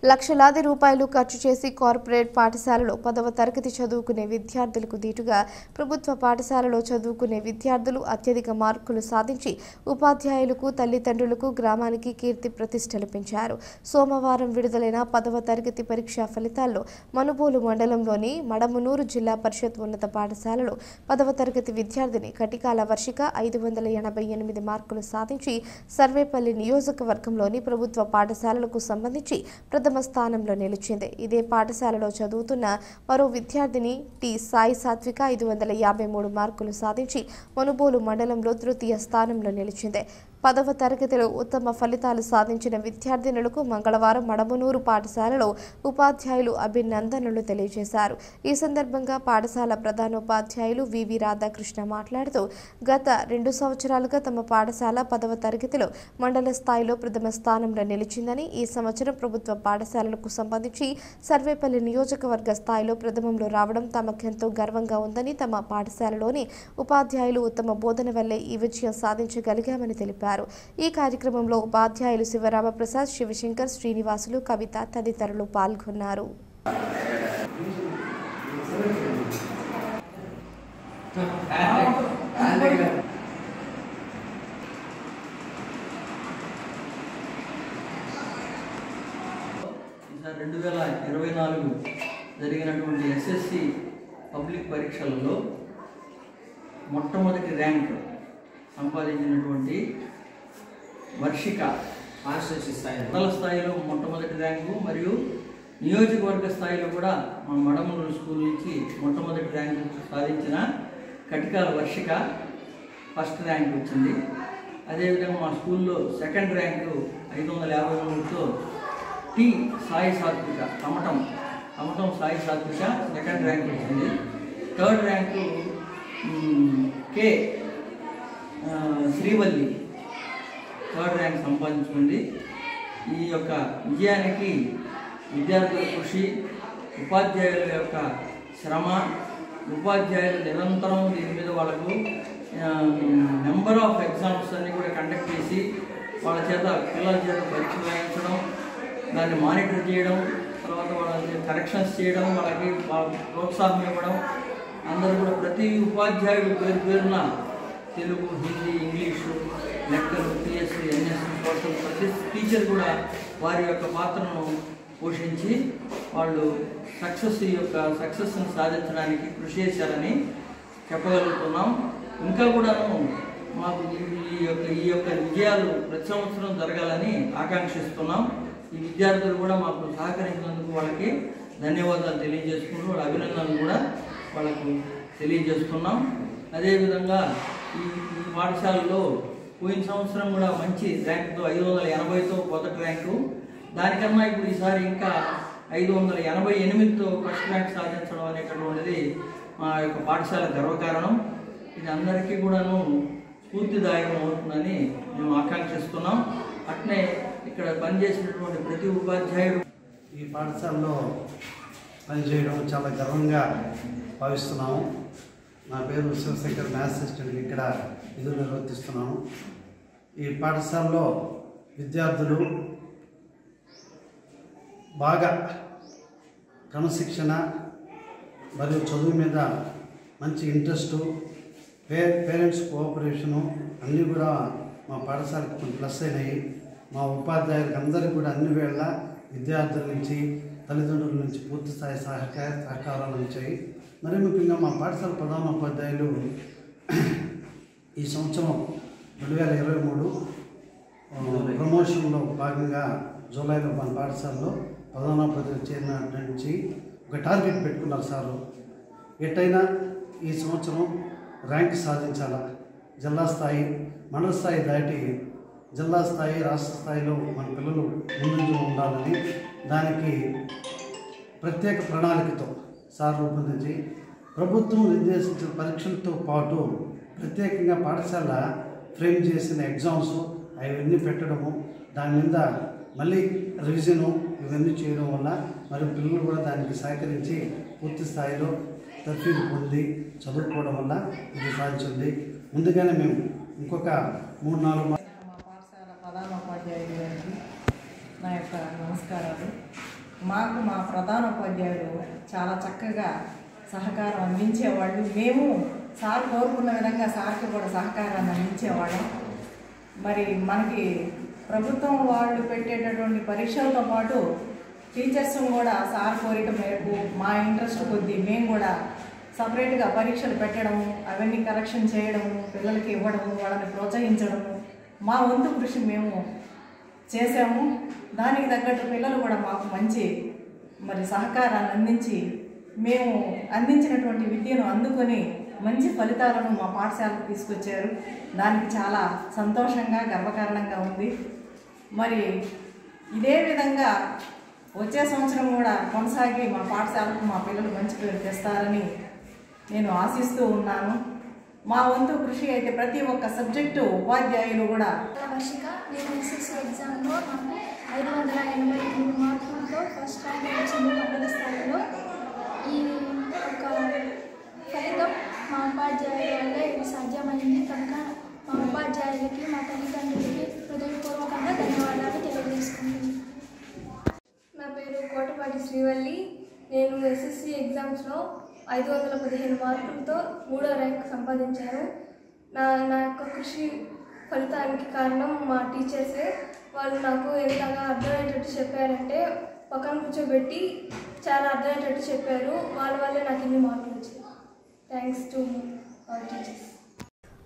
లక్షలాది రూపాయలు ఖర్చు చేసి కార్పొరేట్ పాఠశాలలో 10వ తరగతి చదువుకునే విద్యార్థులకు దీటుగా ప్రభుత్వ పాఠశాలలో చదువుకునే విద్యార్థులు అత్యధిక మార్కులు సాధించి ఉపాధ్యాయులకు, తల్లిదండ్రులకు, గ్రామానికి కీర్తి ప్రతిష్టలు పెంచారు. సోమవారం విడుదలైన 10వ తరగతి పరీక్షా ఫలితాల్లో మనుబోలు మండలంలోని మడమునూరు జిల్లా పరిషత్ ఉన్నత పాఠశాలలో 10వ తరగతి విద్యార్థిని కటికాల వర్షిక 588 మార్కులు సాధించి సర్వేపల్లి నియోజకవర్గంలోని ప్రభుత్వ పాఠశాలలకు సంబంధించి ప్రథమ స్థానంలో నిలిచింది. ఇదే పాఠశాలలో చదువుతున్న మరో విద్యార్థిని టి సాయి సాత్విక 553 మార్కులు సాధించి మనుబోలు మండలంలో తృతీయ స్థానంలో నిలిచింది. 10వ తరగతిలో ఉత్తమ ఫలితాలు సాధించిన విద్యార్థినులకు మంగళవారం మడమునూరు పాఠశాలలో ఉపాధ్యాయులు అభినందనలు తెలియజేశారు. ఈ సందర్భంగా పాఠశాల ప్రధానోపాధ్యాయులు వివి రాధాకృష్ణ మాట్లాడుతూ గత 2 సంవత్సరాలుగా తమ పాఠశాల 10వ తరగతిలో మండల స్థాయిలో ప్రథమ స్థానంలో నిలిచిందని, ఈ సంవత్సరం ప్రభుత్వ పాఠశాలలకు సంబంధించి సర్వేపల్లి నియోజకవర్గ స్థాయిలో ప్రథమంలో రావడం తమకెంతో గర్వంగా ఉందని, తమ పాఠశాలలోని ఉపాధ్యాయులు ఉత్తమ బోధన వల్లే ఈ విజయం సాధించగలిగామని తెలిపారు. ఈ కార్యక్రమంలో ఉపాధ్యాయులు శివరామప్రసాద్, శివశంకర్, శ్రీనివాసులు, కవిత తదితరులు పాల్గొన్నారు. ఈసారి 2024 జరిగినటువంటి ఎస్ఎస్సి పబ్లిక్ పరీక్షలలో మొట్టమొదటి ర్యాంక్ సంపాదించినటువంటి వర్షిక మండల స్థాయిలో మొట్టమొదటి ర్యాంకు మరియు నియోజకవర్గ స్థాయిలో కూడా మన మడమూరు స్కూల్ నుంచి మొట్టమొదటి ర్యాంకు సాధించిన కటికాల వర్షిక ఫస్ట్ ర్యాంక్ వచ్చింది. అదేవిధంగా మా స్కూల్లో సెకండ్ ర్యాంకు 553తో టి సాయి సాత్విక కమటం సాయి సాత్విక సెకండ్ ర్యాంక్ వచ్చింది. థర్డ్ ర్యాంకు కే శ్రీవల్లి థర్డ్ ర్యాంక్ సంపాదించుకుంది. ఈ యొక్క విజయానికి విద్యార్థుల కృషి, ఉపాధ్యాయుల యొక్క శ్రమ, ఉపాధ్యాయులు నిరంతరం దీని మీద వాళ్ళకు నెంబర్ ఆఫ్ ఎగ్జామ్స్ అన్నీ కూడా కండక్ట్ చేసి వాళ్ళ చేత పిల్లల చేత పరీక్షలు రాయించడం, దాన్ని మానిటర్ చేయడం, తర్వాత వాళ్ళని కరెక్షన్స్ చేయడం, వాళ్ళకి ప్రోత్సాహం ఇవ్వడం, అందరూ కూడా ప్రతి ఉపాధ్యాయుడు పేరున తెలుగు, హిందీ, ఇంగ్లీషు, లెక్కలు, పిఎస్సి, ఎన్ఎస్సి, సోషల్ ప్రతి టీచర్ కూడా వారి యొక్క పాత్రను పోషించి వాళ్ళు సక్సెస్ని సాధించడానికి కృషి చేశారని చెప్పగలుగుతున్నాం. ఇంకా కూడాను మాకు ఈ యొక్క విజయాలు ప్రతి సంవత్సరం జరగాలని ఆకాంక్షిస్తున్నాం. ఈ విద్యార్థులు కూడా మాకు సహకరించినందుకు వాళ్ళకి ధన్యవాదాలు తెలియజేసుకుంటూ వాళ్ళ అభినందనలు కూడా వాళ్ళకు తెలియజేస్తున్నాం. అదేవిధంగా ఈ పాఠశాలలో పోయిన సంవత్సరం కూడా మంచి ర్యాంకుతో 580తో మొదటి ర్యాంకు, దానికన్నా ఇప్పుడు ఈసారి ఇంకా 588తో ఫస్ట్ ర్యాంక్ సాధించడం అనేటటువంటిది మా యొక్క పాఠశాల గర్వకారణం. ఇది అందరికీ కూడాను స్ఫూర్తిదాయకం అవుతుందని మేము ఆకాంక్షిస్తున్నాం. అట్నే ఇక్కడ పనిచేసినటువంటి ప్రతి ఉపాధ్యాయుడు ఈ పాఠశాలలో పనిచేయడం చాలా గర్వంగా భావిస్తున్నాము. నా పేరు శివశంకర్, మ్యాథ్స్ అసిస్టెంట్ ఇక్కడ విధులు నిర్వర్తిస్తున్నాను. ఈ పాఠశాలలో విద్యార్థులు బాగా క్రమశిక్షణ మరియు చదువు మీద మంచి ఇంట్రెస్టు, పేరెంట్స్ కోఆపరేషను అన్నీ కూడా మా పాఠశాలకు కొంచెం ప్లస్ అయినాయి. మా ఉపాధ్యాయులకు అందరికీ కూడా అన్ని వేళ విద్యార్థుల నుంచి, తల్లిదండ్రుల నుంచి పూర్తి స్థాయి సహకారాలు వచ్చాయి. మరి ముఖ్యంగా మా పాఠశాల ప్రధాన ఉపాధ్యాయులు ఈ సంవత్సరం 2023 ప్రమోషన్లో భాగంగా జూలైలో మన పాఠశాలలో ప్రధానోపాధ్యాయులు చేరిన నుంచి ఒక టార్గెట్ పెట్టుకున్నారు సారు. ఎట్టయినా ఈ సంవత్సరం ర్యాంక్ సాధించాలా, జిల్లా స్థాయి, మండల స్థాయి దాటి జిల్లా స్థాయి, రాష్ట్ర స్థాయిలో మన పిల్లలు ముందుకు ఉండాలని దానికి ప్రత్యేక ప్రణాళికతో సార్ రూపొందించి ప్రభుత్వం నిర్దేశించిన పరీక్షలతో పాటు ప్రత్యేకంగా పాఠశాల ఫ్రేమ్ చేసిన ఎగ్జామ్స్ అవన్నీ పెట్టడము, దాని మీద మళ్ళీ రివిజను ఇవన్నీ చేయడం వల్ల మరి పిల్లలు కూడా దానికి సహకరించి పూర్తి స్థాయిలో తర్ఫీదు పొంది చదువుకోవడం వల్ల ఇది సాధించింది. ముందుగానే మేము ఇంకొక 3-4 మా పాఠశాల ప్రధానోపాధ్యాయులు గారికి నా యొక్క నమస్కారాలు. మాకు మా ప్రధానోపాధ్యాయులు చాలా చక్కగా సహకారం అందించేవాళ్ళు. మేము సార్ కోరుకున్న విధంగా సార్కి కూడా సహకారాన్ని అందించేవాళ్ళం. మరి మనకి ప్రభుత్వం వాళ్ళు పెట్టేటటువంటి పరీక్షలతో పాటు టీచర్స్ కూడా సార్ కోరిక మేరకు మా ఇంట్రెస్ట్ కొద్దీ మేము కూడా సపరేట్గా పరీక్షలు పెట్టడము, అవన్నీ కరెక్షన్ చేయడము, పిల్లలకి ఇవ్వడము, వాళ్ళని ప్రోత్సహించడము, మా వంతు కృషి మేము చేసాము. దానికి తగ్గట్టు పిల్లలు కూడా మాకు మంచి సహకారాన్ని అందించి మేము అందించినటువంటి విద్యను అందుకొని మంచి ఫలితాలను మా పాఠశాలకు తీసుకొచ్చారు. దానికి చాలా సంతోషంగా, గర్వకారణంగా ఉంది. మరి ఇదే విధంగా వచ్చే సంవత్సరం కూడా కొనసాగి మా పాఠశాలకు మా పిల్లలు మంచి పేరు తెస్తారని నేను ఆశిస్తూ ఉన్నాను. మా వంతు కృషి అయితే ప్రతి ఒక్క సబ్జెక్టు ఉపాధ్యాయులు కూడా. వర్షిక, నేను ఎస్ఎస్సి ఎగ్జామ్లో నాకు 583 మార్కులతో ఫస్ట్ ర్యాంక్ వచ్చింది మండల స్థాయిలో. ఈ ఒక ఫలితం మా ఉపాధ్యాయుల వల్ల ఇది సాధ్యమైంది కనుక మా ఉపాధ్యాయులకి, మా తల్లిదండ్రులకి హృదయపూర్వకంగా ధన్యవాదాలు తెలియజేసుకుంటున్నాను. నా పేరు కోటపాటి శ్రీవల్లి. నేను ఎస్ఎస్సి ఎగ్జామ్స్లో 515 మార్కులతో 3వ ర్యాంక్ సంపాదించాను. నా యొక్క కృషి ఫలితానికి కారణం మా టీచర్సే. వాళ్ళు నాకు ఎంతగా అర్థమయ్యేటట్టు చెప్పారంటే పక్కన కూర్చోబెట్టి చాలా అర్థమయ్యేటట్టు చెప్పారు. వాళ్ళ వల్లే నాకు ఇన్ని మార్కులు వచ్చాయి. Thanks to our teachers.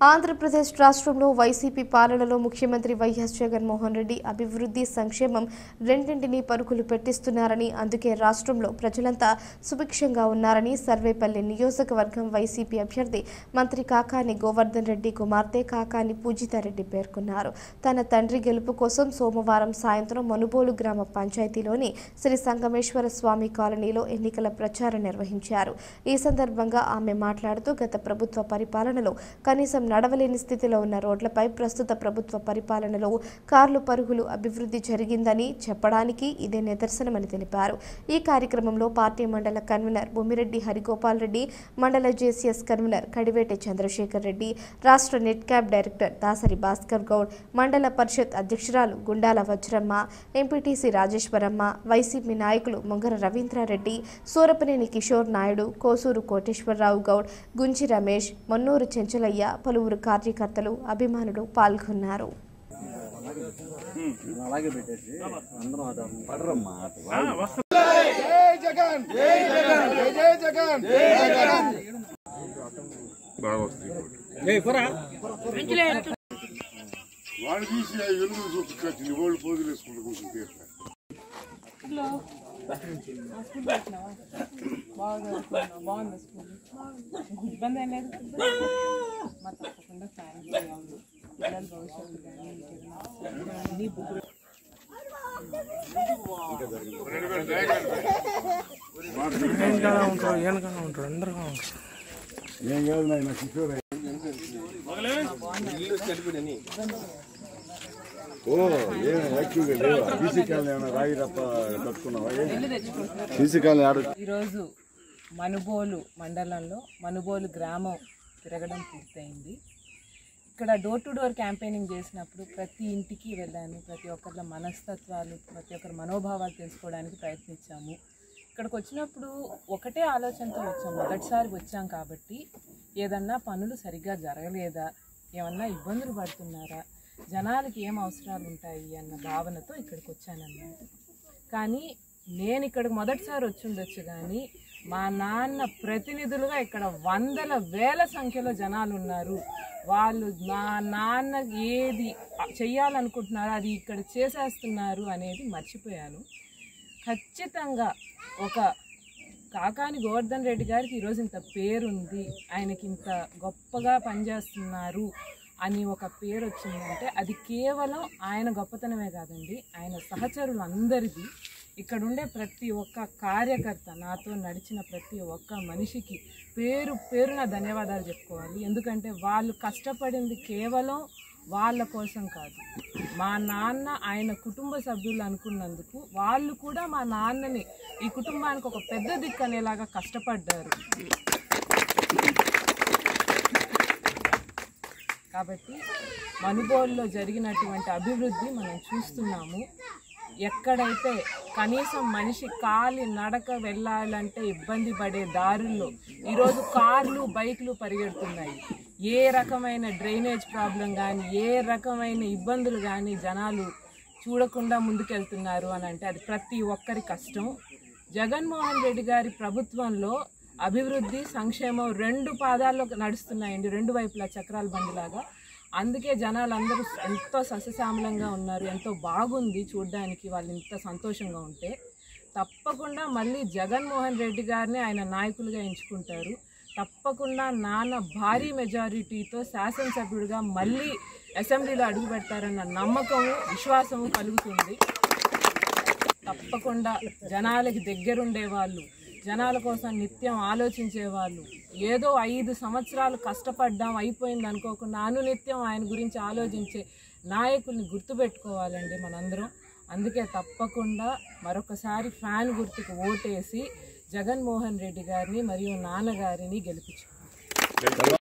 Andhra Pradesh రాష్ట్రంలో వైసీపీ పాలనలో ముఖ్యమంత్రి వైఎస్ జగన్మోహన్ రెడ్డి అభివృద్ధి సంక్షేమం రెండింటినీ పరుగులు పెట్టిస్తున్నారని, అందుకే రాష్ట్రంలో ప్రజలంతా సుభిక్షంగా ఉన్నారని సర్వేపల్లి నియోజకవర్గం వైసీపీ అభ్యర్థి మంత్రి కాకాని గోవర్ధన్ రెడ్డి కుమార్తె కాకాని పూజితారెడ్డి పేర్కొన్నారు. తన తండ్రి గెలుపు కోసం సోమవారం సాయంత్రం మనుబోలు గ్రామ పంచాయతీలోని శ్రీ సంగమేశ్వర స్వామి కాలనీలో ఎన్నికల ప్రచారం నిర్వహించారు. ఈ సందర్భంగా ఆమె మాట్లాడుతూ గత ప్రభుత్వ పరిపాలనలో కనీసం నడవలేని స్థితిలో ఉన్న రోడ్లపై ప్రస్తుత ప్రభుత్వ పరిపాలనలో కార్లు పరుగులు అభివృద్ధి జరిగిందని చెప్పడానికి ఇదే నిదర్శనమని తెలిపారు. ఈ కార్యక్రమంలో పార్టీ మండల కన్వీనర్ బొమ్మిరెడ్డి హరిగోపాల్ రెడ్డి, మండల జేసీఎస్ కన్వీనర్ కడివేటి చంద్రశేఖర్ రెడ్డి, రాష్ట్ర net cab director Dasari Bhaskar Goud, మండల పరిషత్ అధ్యక్షురాలు గుండాల వజ్రమ్మ, ఎంపీటీసీ రాజేశ్వరమ్మ, వైసీపీ నాయకులు మొంగర రవీంద్రారెడ్డి, సూరపనేని కిషోర్ నాయుడు, కోసూరు కోటేశ్వరరావు గౌడ్, గుంజి రమేష్, మన్నూరు చెంచలయ్య, పలువురు కార్యకర్తలు, అభిమానులు పాల్గొన్నారు. వాడు తీసి ఎలుగులు చూపించు వాళ్ళు పోజులు వేసుకుంటూ కూర్చుంటే బాగుంది స్కూల్, ఇబ్బంది ఏం లేదు. మా తప్పకుండా పిల్లల భవిష్యత్తు కానీ ఉంటారు అందరుగా ఉంటారు. ఏం కాదు నాయన కిషోర్ ఓ ఏం యాక్టివ్గా లేవా? బీసీ కాలనీ ఏమైనా రాయి తప్ప కట్టుకున్నావా? బీసీ కాలనీ ఆడు. ఈరోజు మనుబోలు మండలంలో మనుబోలు గ్రామం తిరగడం పూర్తయింది. ఇక్కడ డోర్ టు డోర్ క్యాంపెయినింగ్ చేసినప్పుడు ప్రతి ఇంటికి వెళ్ళాను. ప్రతి ఒక్కరి మనస్తత్వాలు, ప్రతి ఒక్కరి మనోభావాలు తెలుసుకోవడానికి ప్రయత్నించాము. ఇక్కడికి వచ్చినప్పుడు ఒకటే ఆలోచనతో వచ్చాము. మొదటిసారి వచ్చాం కాబట్టి ఏదన్నా పనులు సరిగ్గా జరగలేదా, ఏమన్నా ఇబ్బందులు పడుతున్నారా, జనాలకి ఏం అవసరాలు ఉంటాయి అన్న భావనతో ఇక్కడికి వచ్చానన్నమాట. కానీ నేను ఇక్కడికి మొదటిసారి వచ్చి ఉండొచ్చు, కానీ మా నాన్న ప్రతినిధులుగా ఇక్కడ వందల వేల సంఖ్యలో జనాలు ఉన్నారు. వాళ్ళు మా నాన్న ఏది చెయ్యాలనుకుంటున్నారో అది ఇక్కడ చేసేస్తున్నారు అనేది మర్చిపోయాను. ఖచ్చితంగా ఒక కాకాని గోవర్ధన్ రెడ్డి గారికి ఈరోజు ఇంత పేరుంది, ఆయనకి ఇంత గొప్పగా పనిచేస్తున్నారు అని ఒక పేరు వచ్చిందంటే అది కేవలం ఆయన గొప్పతనమే కాదండి, ఆయన సహచరులు అందరిది. ఇక్కడ ఉండే ప్రతి ఒక్క కార్యకర్త, నాతో నడిచిన ప్రతి ఒక్క మనిషికి పేరు పేరున ధన్యవాదాలు చెప్పుకోవాలి. ఎందుకంటే వాళ్ళు కష్టపడింది కేవలం వాళ్ళ కోసం కాదు, మా నాన్న ఆయన కుటుంబ సభ్యులు అనుకున్నందుకు వాళ్ళు కూడా మా నాన్నని ఈ కుటుంబానికి ఒక పెద్ద దిక్కు అనేలాగా కష్టపడ్డారు. కాబట్టి మనుబోలులో జరిగినటువంటి అభివృద్ధి మనం చూస్తున్నాము. ఎక్కడైతే కనీసం మనిషి కాలి నడక వెళ్ళాలంటే ఇబ్బంది పడే దారుల్లో ఈరోజు కార్లు బైకులు పరిగెడుతున్నాయి. ఏ రకమైన డ్రైనేజ్ ప్రాబ్లం కానీ, ఏ రకమైన ఇబ్బందులు కానీ జనాలు చూడకుండా ముందుకెళ్తున్నారు అని అంటే అది ప్రతి ఒక్కరి కష్టం. జగన్మోహన్ రెడ్డి గారి ప్రభుత్వంలో అభివృద్ధి సంక్షేమం రెండు పాదాల్లో నడుస్తున్నాయండి, రెండు వైపులా చక్రాల బండిలాగా. అందుకే జనాలందరూ ఎంతో సస్యశ్యామలంగా ఉన్నారు, ఎంతో బాగుంది చూడడానికి. వాళ్ళు ఇంత సంతోషంగా ఉంటే తప్పకుండా మళ్ళీ జగన్మోహన్ రెడ్డి గారిని ఆయన నాయకులుగా ఎంచుకుంటారు. తప్పకుండా నాన్న భారీ మెజారిటీతో శాసనసభ్యుడిగా మళ్ళీ అసెంబ్లీలో అడుగు పెడతారన్న నమ్మకము, విశ్వాసము కలుగుతుంది. తప్పకుండా జనాలకి దగ్గరుండే వాళ్ళు, జనాల కోసం నిత్యం ఆలోచించే వాళ్ళు, ఏదో 5 సంవత్సరాలు కష్టపడ్డాం అయిపోయింది అనుకోకుండా అనునిత్యం ఆయన గురించి ఆలోచించే నాయకుల్ని గుర్తుపెట్టుకోవాలండి మనందరం. అందుకే తప్పకుండా మరొకసారి ఫ్యాన్ గుర్తుకు ఓటేసి జగన్మోహన్ రెడ్డి గారిని మరియు నాన్నగారిని గెలిపించుకోవాలి.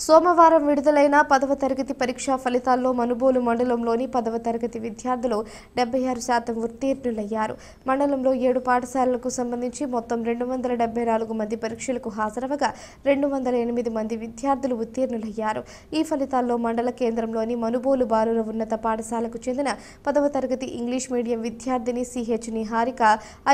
సోమవారం విడుదలైన 10వ తరగతి పరీక్షా ఫలితాల్లో మనుబోలు మండలంలోని 10వ తరగతి విద్యార్థులు 76% ఉత్తీర్ణులయ్యారు. మండలంలో 7 పాఠశాలలకు సంబంధించి మొత్తం 274 మంది పరీక్షలకు హాజరవగా 208 మంది విద్యార్థులు ఉత్తీర్ణులయ్యారు. ఈ ఫలితాల్లో మండల కేంద్రంలోని మనుబోలు బాలుర ఉన్నత పాఠశాలకు చెందిన 10వ తరగతి ఇంగ్లీష్ మీడియం విద్యార్థిని సిహెచ్ నిహారిక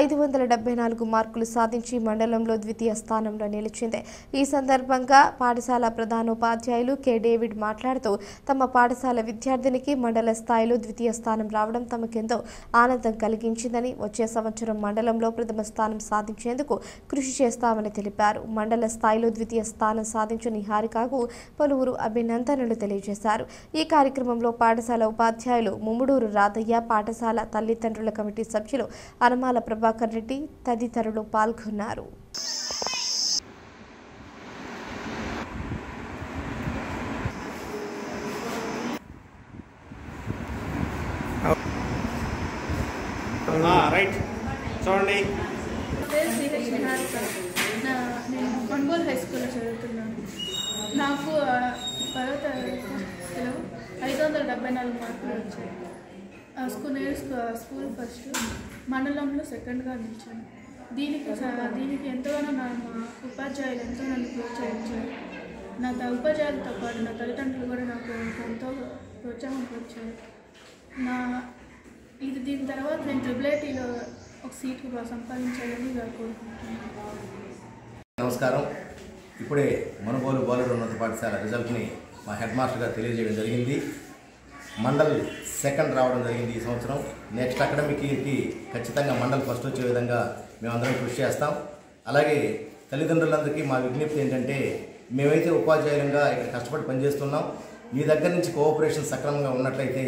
574 మార్కులు సాధించి మండలంలో ద్వితీయ స్థానంలో నిలిచింది. ఈ సందర్భంగా పాఠశాల ప్రధాన ప్రధానోపాధ్యాయులు కె డేవిడ్ మాట్లాడుతూ తమ పాఠశాల విద్యార్థినికి మండల స్థాయిలో ద్వితీయ స్థానం రావడం తమకెంతో ఆనందం కలిగించిందని వచ్చే సంవత్సరం మండలంలో ప్రథమ స్థానం సాధించేందుకు కృషి చేస్తామని తెలిపారు. మండల స్థాయిలో ద్వితీయ స్థానం సాధించిన నిహారికకు పలువురు అభినందనలు తెలియజేశారు. ఈ కార్యక్రమంలో పాఠశాల ఉపాధ్యాయులు ముమ్ముడూరు రాధయ్య, పాఠశాల తల్లిదండ్రుల కమిటీ సభ్యులు అనమాల ప్రభాకర్ రెడ్డి తదితరులు పాల్గొన్నారు. రైట్ చూడండి. నేను కొన్గోలు హై స్కూల్లో చదువుతున్నాను. నాకు 10వ తరగతిలో 574 మార్కులు వచ్చాయి. స్కూల్ ఫస్ట్, మండలంలో సెకండ్గా నిలిచాను. దీనికి ఎంతగానో మా ఉపాధ్యాయులు ఎంతో నన్ను ప్రోత్సహించారు. నా ఉపాధ్యాయులతో పాటు నా తల్లిదండ్రులు కూడా నాకు ఎంతో ప్రోత్సాహం వచ్చారు. దీని తర్వాత నేను ట్రిపుల్ ఒక సీటు సంపాదించాలని కోరుకుంటున్నాను. నమస్కారం. ఇప్పుడే మనుగోలు బాలుర ఉన్నత పాఠశాల రిజల్ట్ని మా హెడ్ మాస్టర్ గారు తెలియజేయడం జరిగింది. మండల్ సెకండ్ రావడం జరిగింది ఈ సంవత్సరం. నెక్స్ట్ అకాడమిక్ ఇయర్కి ఖచ్చితంగా మండల్ ఫస్ట్ వచ్చే విధంగా మేమందరం కృషి చేస్తాం. అలాగే తల్లిదండ్రులందరికీ మా విజ్ఞప్తి ఏంటంటే, మేమైతే ఉపాధ్యాయులంగా ఇక్కడ కష్టపడి పనిచేస్తున్నాం. మీ దగ్గర నుంచి కోఆపరేషన్ సక్రమంగా ఉన్నట్లయితే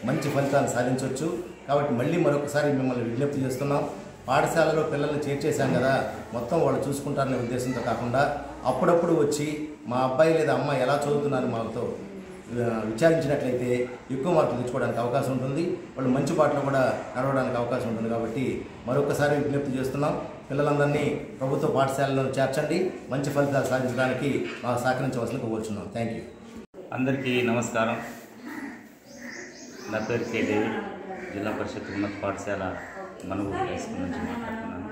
మంచి ఫలితాలు సాధించవచ్చు. కాబట్టి మళ్ళీ మరొకసారి మిమ్మల్ని విజ్ఞప్తి చేస్తున్నాం. పాఠశాలలో పిల్లల్ని చేర్చేశాం కదా, మొత్తం వాళ్ళు చూసుకుంటారనే ఉద్దేశంతో కాకుండా అప్పుడప్పుడు వచ్చి మా అబ్బాయి లేదా అమ్మాయి ఎలా చదువుతున్నారు మాతో విచారించినట్లయితే ఎక్కువ మార్కులు తెచ్చుకోవడానికి అవకాశం ఉంటుంది. వాళ్ళు మంచి బాటలో కూడా నడవడానికి అవకాశం ఉంటుంది. కాబట్టి మరొకసారి విజ్ఞప్తి చేస్తున్నాం. పిల్లలందరినీ ప్రభుత్వ పాఠశాలలో చేర్చండి. మంచి ఫలితాలు సాధించడానికి మాకు సహకరించవలసిందిగా కోరుచున్నాం. Thank you. అందరికీ నమస్కారం. నా పేరు కె డేవిడ్, జిల్లా పరిషత్ ఉన్నత పాఠశాల మనుగోలు హై స్కూల్ నుంచి మాట్లాడుతున్నాను.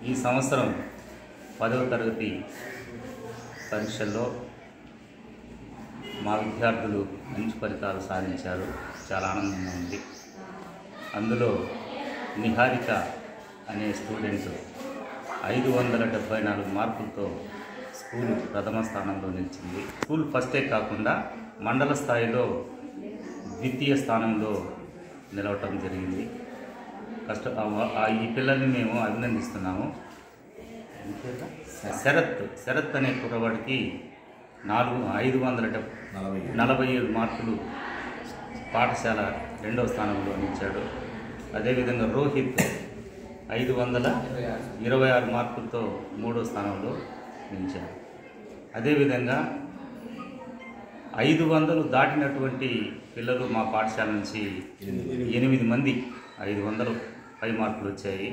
ఈ సంవత్సరం 10వ తరగతి పరీక్షల్లో మా విద్యార్థులు మంచి ఫలితాలు సాధించారు. చాలా ఆనందంగా ఉంది. అందులో నిహారిక అనే స్టూడెంట్ 574 మార్కులతో స్కూల్ ప్రథమ స్థానంలో నిలిచింది. స్కూల్ ఫస్టే కాకుండా మండల స్థాయిలో ద్వితీయ స్థానంలో నిలవటం జరిగింది. ఈ పిల్లల్ని మేము అభినందిస్తున్నాము. శరత్ అనే కుర్రవాడికి 547 మార్కులు పాఠశాల 2వ స్థానంలో నిలిచాడు. అదేవిధంగా రోహిత్ 526 మార్కులతో 3వ స్థానంలో నిలిచారు. అదేవిధంగా 500 దాటినటువంటి పిల్లలు మా పాఠశాల నుంచి 8 మంది 500 పై మార్కులు వచ్చాయి.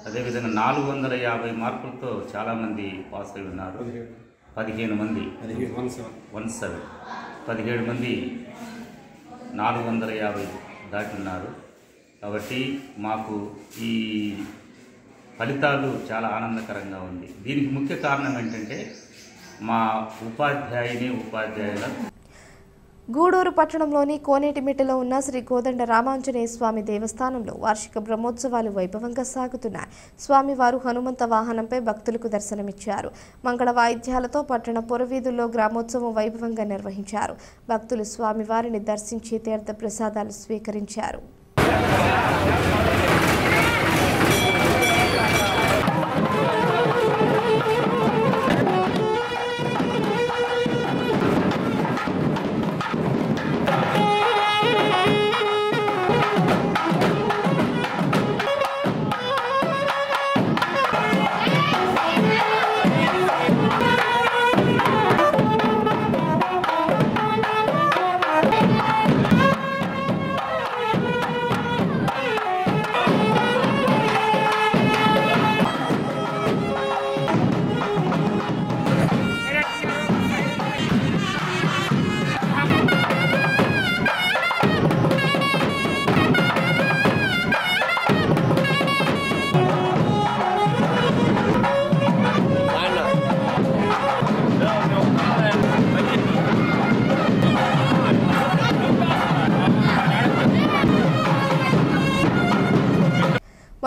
అదేవిధంగా 450 మార్కులతో చాలామంది పాస్ అయి ఉన్నారు. 17 మంది 17 మంది 450 దాటి ఉన్నారు. కాబట్టి మాకు ఈ ఫలితాలు చాలా ఆనందకరంగా ఉంది. దీనికి ముఖ్య కారణం ఏంటంటే మా ఉపాధ్యాయుల గూడూరు పట్టణంలోని కోనేటిమిట్టలో ఉన్న శ్రీ కోదండ రామాంజనేయ స్వామి దేవస్థానంలో వార్షిక బ్రహ్మోత్సవాలు వైభవంగా సాగుతున్నాయి. స్వామివారు హనుమంత వాహనంపై భక్తులకు దర్శనమిచ్చారు. మంగళ వాయిద్యాలతో పట్టణ పురవీధుల్లో గ్రామోత్సవం వైభవంగా నిర్వహించారు. భక్తులు స్వామివారిని దర్శించి తీర్థ ప్రసాదాలు స్వీకరించారు.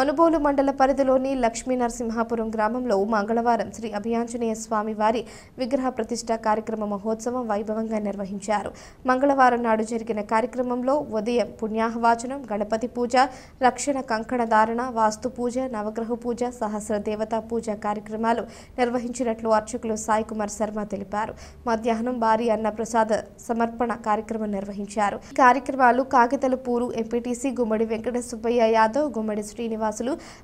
మనుబోలు మండల పరిధిలోని లక్ష్మీ నరసింహాపురం గ్రామంలో మంగళవారం శ్రీ అభయాంజనేయ స్వామి వారి విగ్రహ ప్రతిష్ఠ కార్యక్రమ మహోత్సవం వైభవంగా నిర్వహించారు. మంగళవారం నాడు జరిగిన కార్యక్రమంలో ఉదయం పుణ్యాహవాచనం, గణపతి పూజ, రక్షణ కంకణ ధారణ, వాస్తు పూజ, నవగ్రహ పూజ, సహస్ర దేవతా పూజ కార్యక్రమాలు నిర్వహించినట్లు అర్చకులు సాయి కుమార్ శర్మ తెలిపారు. మధ్యాహ్నం భారీ అన్న ప్రసాద సమర్పణ కార్యక్రమం నిర్వహించారు. ఈ కార్యక్రమాలు కాకితలపూరు ఎంపీటీసీ గుమ్మడి వెంకట సుబ్బయ్య యాదవ్, గుమ్మడి శ్రీనివాసులు,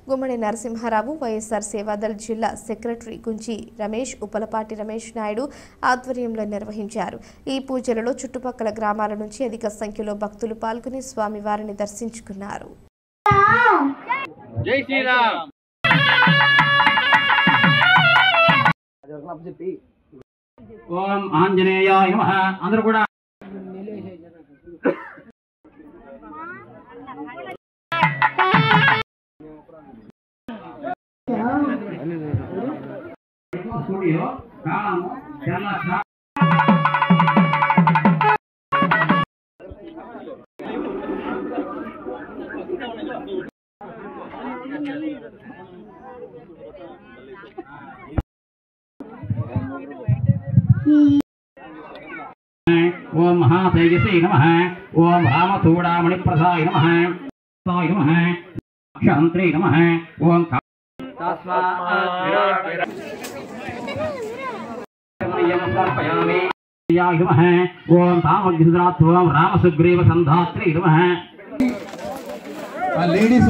గుమ్మడి నరసింహారావు, వైఎస్ఆర్ సేవాదళ జిల్లా సెక్రటరీ గుంచి రమేష్, ఉపలపాటి రమేష్ నాయుడు ఆధ్వర్యంలో నిర్వహించారు. ఈ పూజలలో చుట్టుపక్కల గ్రామాల నుంచి అధిక సంఖ్యలో భక్తులు పాల్గొని స్వామివారిని దర్శించుకున్నారు. జై శ్రీరామ్. ఓం ఆంజనేయాయ నమః. అందరూ కూడా స్టూడియో కాలము తెల్ల ఓం మహాతేజసే నమః. ఓం రామతూడామణిప్రసాయ నమః. సాయ నమః. శాంత్రే నమః. ఓం ఓం తామగ్నిద్రాత్వం రామసుగ్రీవ సంధాత్రే నమః. లేడీస్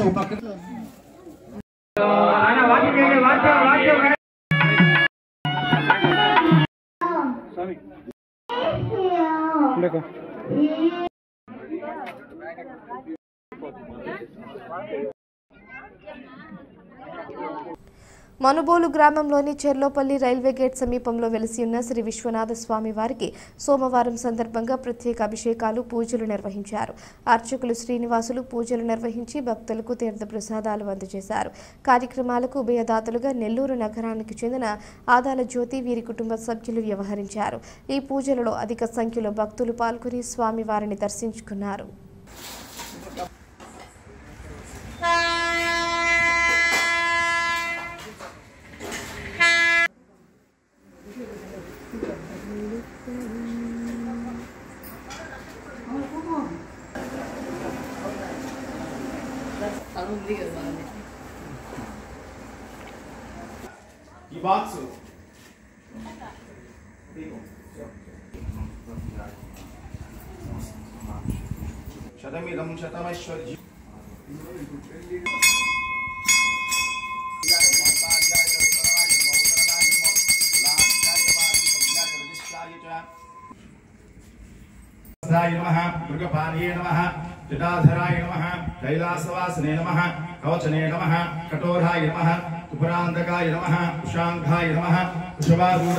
మనుబోలు గ్రామంలోని చెర్లోపల్లి రైల్వే గేట్ సమీపంలో వెలిసి ఉన్న శ్రీ విశ్వనాథ స్వామి వారికి సోమవారం సందర్భంగా ప్రత్యేక అభిషేకాలు, పూజలు నిర్వహించారు. అర్చకులు శ్రీనివాసులు పూజలు నిర్వహించి భక్తులకు తీర్థ ప్రసాదాలు అందజేశారు. కార్యక్రమాలకు ఉభయదాతలుగా నెల్లూరు నగరానికి చెందిన ఆదాల జ్యోతి, వీరి కుటుంబ సభ్యులు వ్యవహరించారు. ఈ పూజలలో అధిక సంఖ్యలో భక్తులు పాల్గొని స్వామివారిని దర్శించుకున్నారు. ఈ బాక్స్ శతమిదం శతమైశ్వర్యం నమః. మృగపాణ్యే నమః. జటాధరాయ నమః. కైలాసవాసనే నమః. కవచనే నమః. కఠోరాయ నమః. ఉపరాంతకాయ నమః. ఉషాంఘాయ నమః. వృషభారూఢ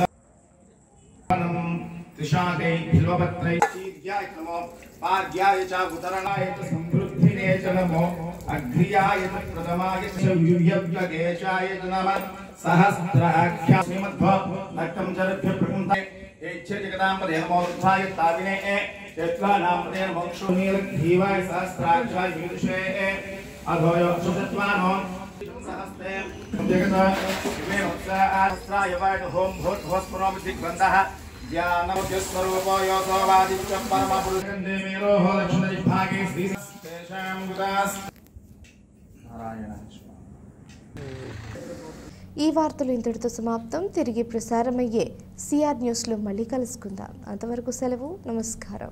త్రిశాకై బిల్వపత్రై చీర్యాయ నమో. పార్యాయ చ ఉదరణాయ చ సమృద్ధినే చ నమో. అగ్రియాయ చ ప్రథమాయ చ యువ్యవ్యగేశాయ చ నమః. సహస్రాఖ్యా శ్రీమద్భ నక్తం చరభ్య ప్రకుంతాయ ఏచ్ఛే జగదాంబదే నమో. రుద్ధాయ తావినే యత్వానాంబదే నమో. క్షోణీలగ్ధీవాయ సహస్రాక్షాయ విదుషే అధోయో సుషత్వానో సహస్రే జగత సహస్రాయ వాయ హోం భూత్ భస్మరోమితి గ్రంథః జ్ఞానోద్యస్వరూపోయోగోవాదిత్యం పరమపురుషందే మేరోహో దక్షిణదిగ్భాగే శ్రీ తేషాం గుదాస్ నారాయణ. ఈ వార్తలు ఇంతటితో సమాప్తం. తిరిగి ప్రసారమయ్యే సిఆర్ న్యూస్లో మళ్ళీ కలుసుకుందాం. అంతవరకు సెలవు. నమస్కారం.